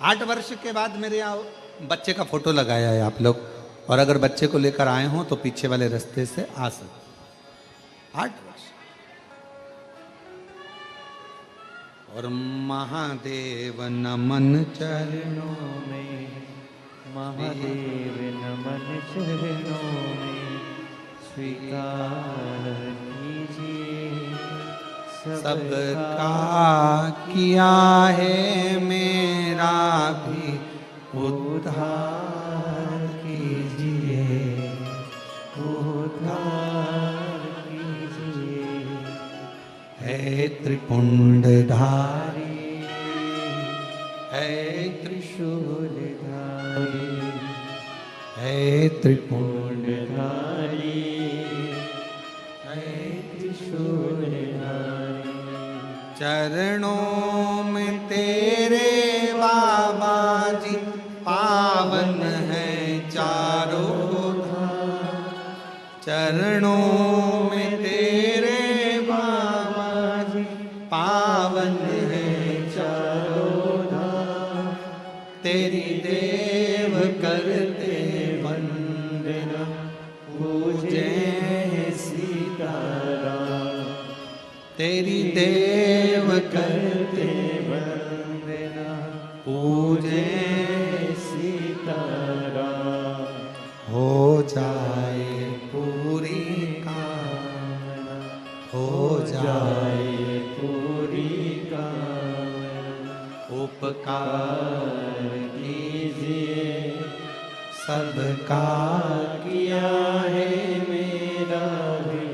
8 वर्ष के बाद मेरे यहाँ बच्चे का फोटो लगाया है आप लोग, और अगर बच्चे को लेकर आए हों तो पीछे वाले रास्ते से आ सकते। 8 वर्ष। और महादेव नमन चरणों में, महादेव नमन चरणों में, स्वीकार कीजिए सबका किया है, मेरा भी उद्धार कीजिए, उद्धार कीजिए। है त्रिपुंडधारी, है त्रिशूलधारी, है त्रिपुंडधारी, है त्रिशूलधारी। चरणों में तेरे बाबा जी पावन है चारों धाम, चरणों में तेरे बाबा जी पावन है चारों धाम। तेरी देव करते वंदना, पूजे सीताराम। तेरी देव करते वंदना, पूजे सीताराम। हो जाए पूरी कामना, हो जाए पूरी कामना। उपकार कीजिए सबका किया है, मेरा भी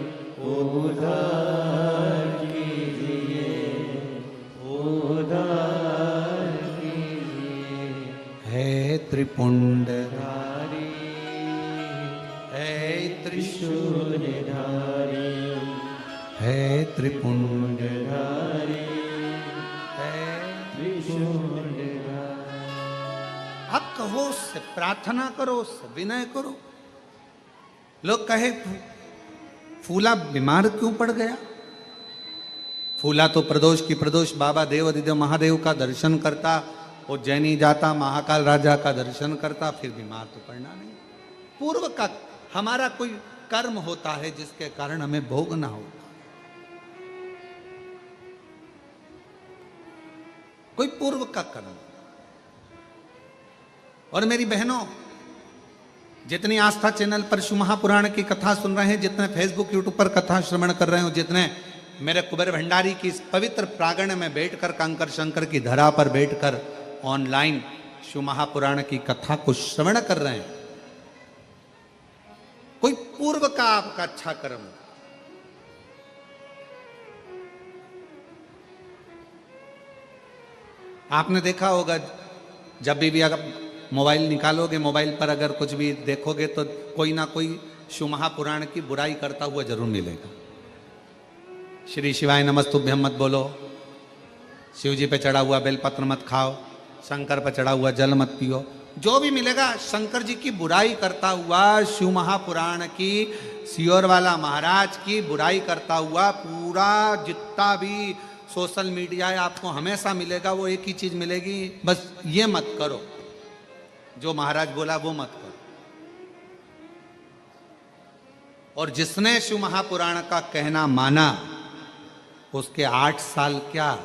उद्धार कीजिए, उद्धार कीजिए। है त्रिपुंडधारी, धारी है त्रिशूलधारी, त्रिशूलधारी, है त्रिपुंड धारी है। त्रिशूलधारी। अब कहो उससे, प्रार्थना करो उससे, विनय करो। लोग कहे फूला बीमार क्यों पड़ गया? फूला तो प्रदोष की प्रदोष बाबा देव अधिदेव महादेव का दर्शन करता, उज्जैनी जाता, महाकाल राजा का दर्शन करता, फिर बीमार तो पड़ना नहीं। पूर्व का हमारा कोई कर्म होता है जिसके कारण हमें भोगना होता, कोई पूर्व का कर्म। और मेरी बहनों, जितनी आस्था चैनल पर शिव महापुराण की कथा सुन रहे हैं, जितने फेसबुक यूट्यूब पर कथा श्रवण कर रहे हो, जितने मेरे कुबेर भंडारी की इस पवित्र प्रांगण में बैठकर, कंकर शंकर की धरा पर बैठकर ऑनलाइन शिव महापुराण की कथा को श्रवण कर रहे हैं, कोई पूर्व का आपका अच्छा कर्म। आपने देखा होगा, जब भी अगर मोबाइल निकालोगे, मोबाइल पर अगर कुछ भी देखोगे तो कोई ना कोई शिव महापुराण की बुराई करता हुआ जरूर मिलेगा। श्री शिवाय नमस्तुभ्यम मत बोलो, शिव जी पे चढ़ा हुआ बेलपत्र मत खाओ, शंकर पे चढ़ा हुआ जल मत पियो, जो भी मिलेगा शंकर जी की बुराई करता हुआ, शिव महापुराण की, सियोर वाला महाराज की बुराई करता हुआ पूरा जितना भी सोशल मीडिया है आपको हमेशा मिलेगा। वो एक ही चीज मिलेगी, बस ये मत करो, जो महाराज बोला वो मत करो। और जिसने शिव महापुराण का कहना माना, उसके 8 साल क्या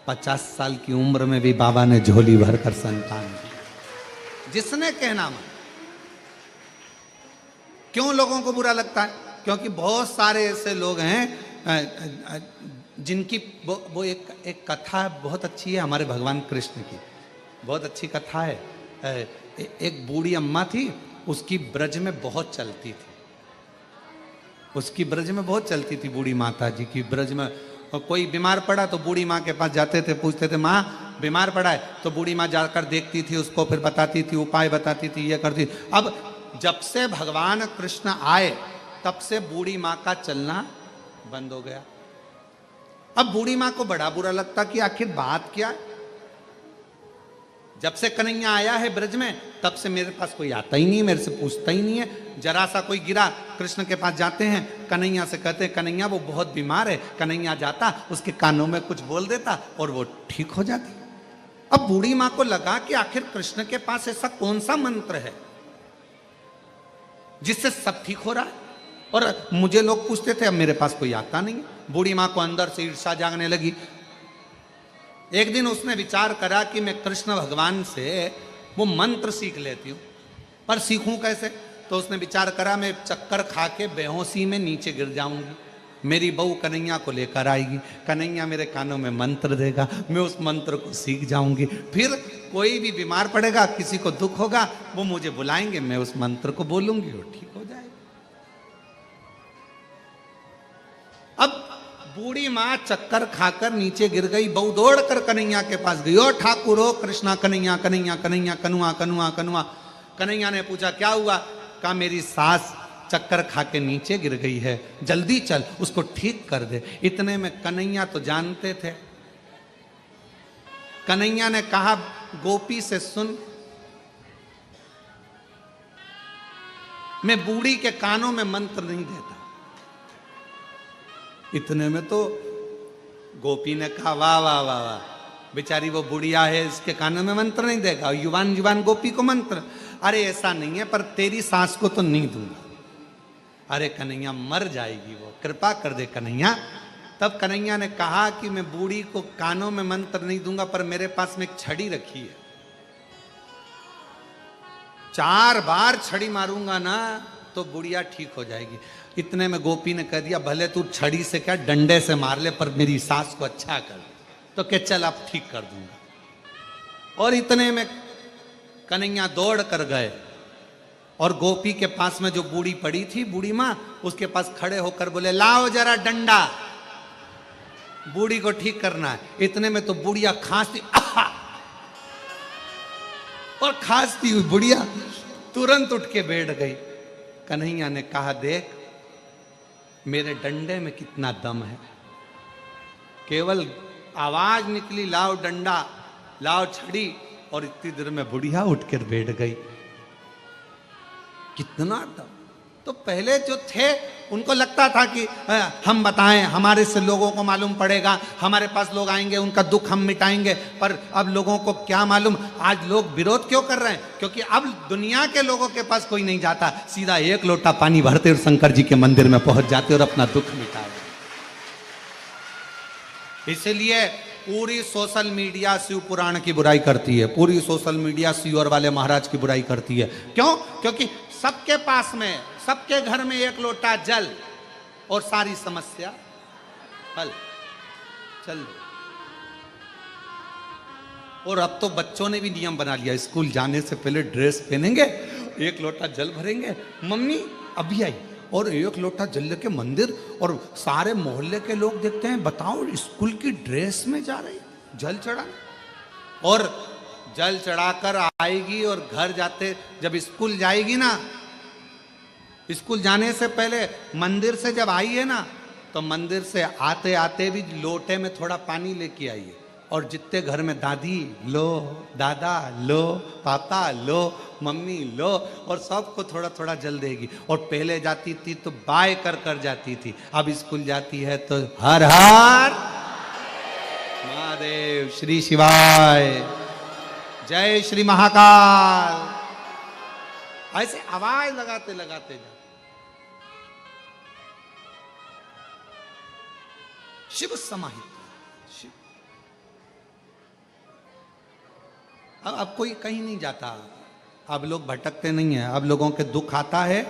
50 साल की उम्र में भी बाबा ने झोली भरकर संतान दी। जिसने कहना माना। क्यों लोगों को बुरा लगता है? क्योंकि बहुत सारे ऐसे लोग हैं जिनकी वो एक कथा बहुत अच्छी है हमारे भगवान कृष्ण की, बहुत अच्छी कथा है। एक बूढ़ी अम्मा थी, उसकी ब्रज में बहुत चलती थी, उसकी ब्रज में बहुत चलती थी बूढ़ी माता जी की ब्रज में। और कोई बीमार पड़ा तो बूढ़ी माँ के पास जाते थे, पूछते थे माँ बीमार पड़ा है, तो बूढ़ी माँ जाकर देखती थी उसको, फिर बताती थी, उपाय बताती थी, ये करती। अब जब से भगवान कृष्ण आए तब से बूढ़ी माँ का चलना बंद हो गया। अब बूढ़ी माँ को बड़ा बुरा लगता कि आखिर बात क्या है। जब से कन्हैया आया है ब्रज में तब से मेरे पास कोई आता ही नहीं है, मेरे से पूछता ही नहीं है। जरा सा कोई गिरा, कृष्ण के पास जाते हैं, कन्हैया से कहते हैं कन्हैया वो बहुत बीमार है, कन्हैया जाता उसके कानों में कुछ बोल देता और वो ठीक हो जाती। अब बूढ़ी माँ को लगा कि आखिर कृष्ण के पास ऐसा कौन सा मंत्र है जिससे सब ठीक हो रहा है, और मुझे लोग पूछते थे, अब मेरे पास कोई आता नहीं। बूढ़ी माँ को अंदर से ईर्ष्या जागने लगी। एक दिन उसने विचार करा कि मैं कृष्ण भगवान से वो मंत्र सीख लेती हूँ, पर सीखूं कैसे? तो उसने विचार करा मैं चक्कर खा के बेहोशी में नीचे गिर जाऊंगी, मेरी बहू कन्हैया को लेकर आएगी, कन्हैया मेरे कानों में मंत्र देगा, मैं उस मंत्र को सीख जाऊंगी, फिर कोई भी बीमार पड़ेगा, किसी को दुख होगा, वो मुझे बुलाएंगे, मैं उस मंत्र को बोलूंगी, वो ठीक हो जाएगा। अब बूढ़ी माँ चक्कर खाकर नीचे गिर गई, बहू दौड़कर कन्हैया के पास गई, ओ ठाकुर हो कृष्णा, कन्हैया कन्हैया कन्हैया, कनुआ कनुआ कनुआ। कन्हैया ने पूछा क्या हुआ? कहा मेरी सास चक्कर खा के नीचे गिर गई है, जल्दी चल उसको ठीक कर दे। इतने में कन्हैया तो जानते थे। कन्हैया ने कहा गोपी से सुन, मैं बूढ़ी के कानों में मंत्र नहीं देता। इतने में तो गोपी ने कहा वाह वाह वाह वाह, बेचारी वो बुढ़िया है, इसके कानों में मंत्र नहीं देगा, युवान युवान गोपी को मंत्र। अरे ऐसा नहीं है, पर तेरी सास को तो नहीं दूंगा। अरे कन्हैया मर जाएगी वो, कृपा कर दे कन्हैया। तब कन्हैया ने कहा कि मैं बूढ़ी को कानों में मंत्र नहीं दूंगा, पर मेरे पास में एक छड़ी रखी है, 4 बार छड़ी मारूंगा ना तो बुढ़िया ठीक हो जाएगी। इतने में गोपी ने कह दिया भले तू छड़ी से क्या डंडे से मार ले, पर मेरी सास को अच्छा कर। तो क्या चल अब ठीक कर दूंगा। और इतने में कन्हैया दौड़ कर गए और गोपी के पास में जो बूढ़ी पड़ी थी, बूढ़ी माँ, उसके पास खड़े होकर बोले लाओ जरा डंडा, बूढ़ी को ठीक करना है। इतने में तो बुढ़िया खांसती, और खांसती हुई बुढ़िया तुरंत उठ के बैठ गई। कन्हैया ने कहा देख मेरे डंडे में कितना दम है। केवल आवाज निकली, लाओ डंडा, लाओ छड़ी, और इतनी देर में बुढ़िया उठकर बैठ गई। कितना दम। तो पहले जो थे उनको लगता था कि हम बताएं, हमारे से लोगों को मालूम पड़ेगा, हमारे पास लोग आएंगे, उनका दुख हम मिटाएंगे। पर अब लोगों को क्या मालूम, आज लोग विरोध क्यों कर रहे हैं? क्योंकि अब दुनिया के लोगों के पास कोई नहीं जाता, सीधा एक लोटा पानी भरते और शंकर जी के मंदिर में पहुंच जाते और अपना दुख मिटाते। इसलिए पूरी सोशल मीडिया शिव पुराण की बुराई करती है, पूरी सोशल मीडिया शिवर वाले महाराज की बुराई करती है। क्यों? क्योंकि सबके पास में, सबके घर में एक लोटा जल और सारी समस्या हल। चल। और अब तो बच्चों ने भी नियम बना लिया, स्कूल जाने से पहले ड्रेस पहनेंगे, एक लोटा जल भरेंगे, मम्मी अभी आई, और एक लोटा जल लेके मंदिर, और सारे मोहल्ले के लोग देखते हैं, बताओ स्कूल की ड्रेस में जा रही जल चढ़ा। और जल चढ़ाकर आएगी और घर जाते, जब स्कूल जाएगी ना, स्कूल जाने से पहले मंदिर से जब आई है ना, तो मंदिर से आते आते भी लोटे में थोड़ा पानी लेके आइए, और जितने घर में दादी लो, दादा लो, पापा लो, मम्मी लो, और सबको थोड़ा थोड़ा जल देगी। और पहले जाती थी तो बाय कर कर जाती थी, अब स्कूल जाती है तो हर हर महादेव, श्री शिवाय, जय श्री महाकाल, ऐसे आवाज लगाते लगाते जा। शिव समाहित शिव। अब कोई कहीं नहीं जाता, अब लोग भटकते नहीं है। अब लोगों के दुख आता है,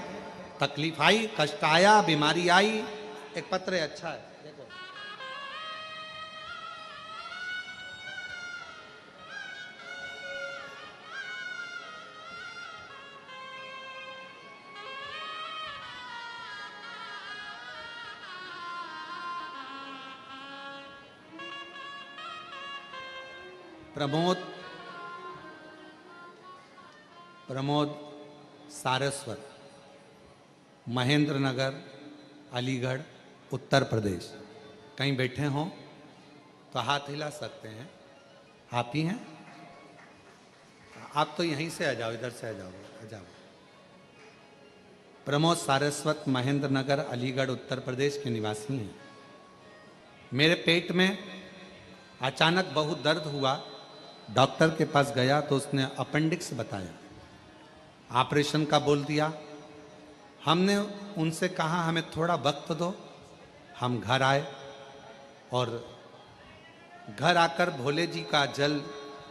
तकलीफ आई, कष्ट आया, बीमारी आई। एक पत्र है, अच्छा है, देखो। प्रमोद सारस्वत, महेंद्र नगर, अलीगढ़, उत्तर प्रदेश। कहीं बैठे हों तो हाथ हिला सकते हैं। आप ही हैं? आप तो यहीं से आ जाओ, इधर से आ जाओ, आ जाओ। प्रमोद सारस्वत, महेंद्र नगर, अलीगढ़, उत्तर प्रदेश के निवासी हैं। मेरे पेट में अचानक बहुत दर्द हुआ, डॉक्टर के पास गया तो उसने अपेंडिक्स बताया, ऑपरेशन का बोल दिया। हमने उनसे कहा हमें थोड़ा वक्त दो। हम घर आए और घर आकर भोले जी का जल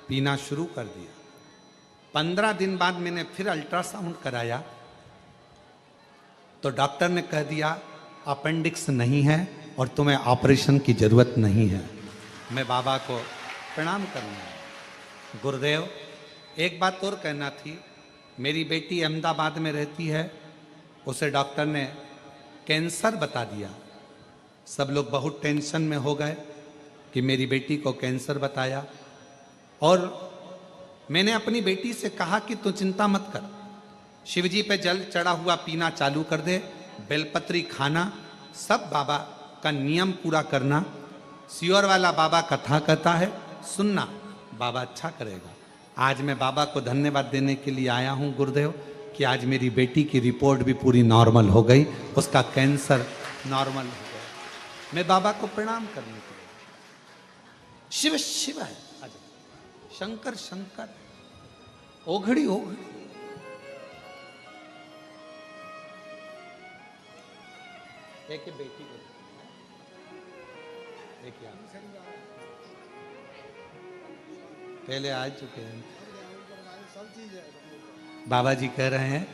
पीना शुरू कर दिया। 15 दिन बाद मैंने फिर अल्ट्रासाउंड कराया तो डॉक्टर ने कह दिया अपेंडिक्स नहीं है और तुम्हें ऑपरेशन की जरूरत नहीं है। मैं बाबा को प्रणाम करना है। गुरुदेव, एक बात और कहना थी। मेरी बेटी अहमदाबाद में रहती है, उसे डॉक्टर ने कैंसर बता दिया। सब लोग बहुत टेंशन में हो गए कि मेरी बेटी को कैंसर बताया, और मैंने अपनी बेटी से कहा कि तू चिंता मत कर, शिवजी पे जल चढ़ा हुआ पीना चालू कर दे, बेलपत्री खाना, सब बाबा का नियम पूरा करना। सियोर वाला बाबा कथा कहता है, सुनना, बाबा अच्छा करेगा। आज मैं बाबा को धन्यवाद देने के लिए आया हूं गुरुदेव कि आज मेरी बेटी की रिपोर्ट भी पूरी नॉर्मल हो गई, उसका कैंसर नॉर्मल हो गया। मैं बाबा को प्रणाम करने के लिए। शिव शिव है, शंकर शंकर, ओघड़ी ओघड़ी। एक बेटी को देखिए, पहले आ चुके हैं। बाबा जी कह रहे हैं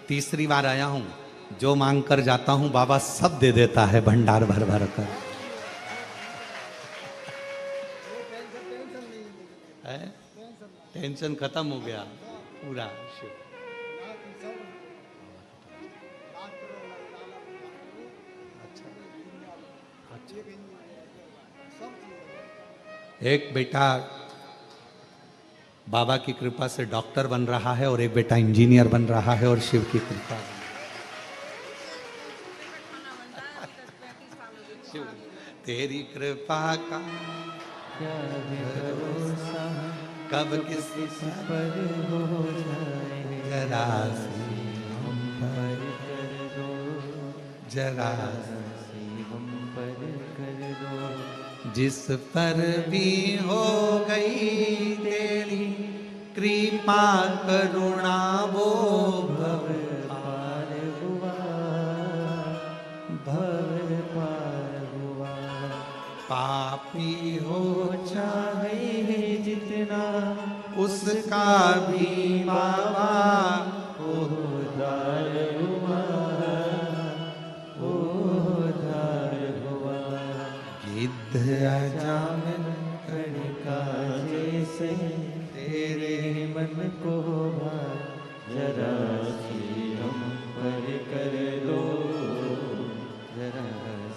तीसरी बार आया हूं, जो मांग कर जाता हूं बाबा सब दे देता है भंडार भर भर कर। टेंशन खत्म हो गया पूरा। एक बेटा बाबा की कृपा से डॉक्टर बन रहा है और एक बेटा इंजीनियर बन रहा है, और शिव की कृपा। तेरी कृपा का क्या भी भरोसा कब किस किस पर हो जाए, जरा सी हम पर पर कर दो, जरा सी हम पर कर दो। जिस पर भी हो गई तेरी कृपा करुणा वो भव पार हुआ, भव पार हुआ। पापी हो चाहे जितना उसका भी बाबा उद्धार हुआ, उद्धार हुआ। गिद्ध अजामिन कणिका जैसे तेरे मन को भार, जरा सी हम पर कर दो, जरा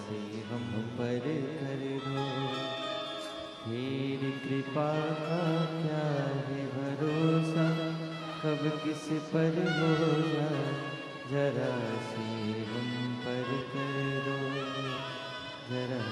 सी हम पर कर दो। तेरी कृपा का क्या है भरोसा, कब किस पर हो जाए, जरा सी हम पर कर दो, जरा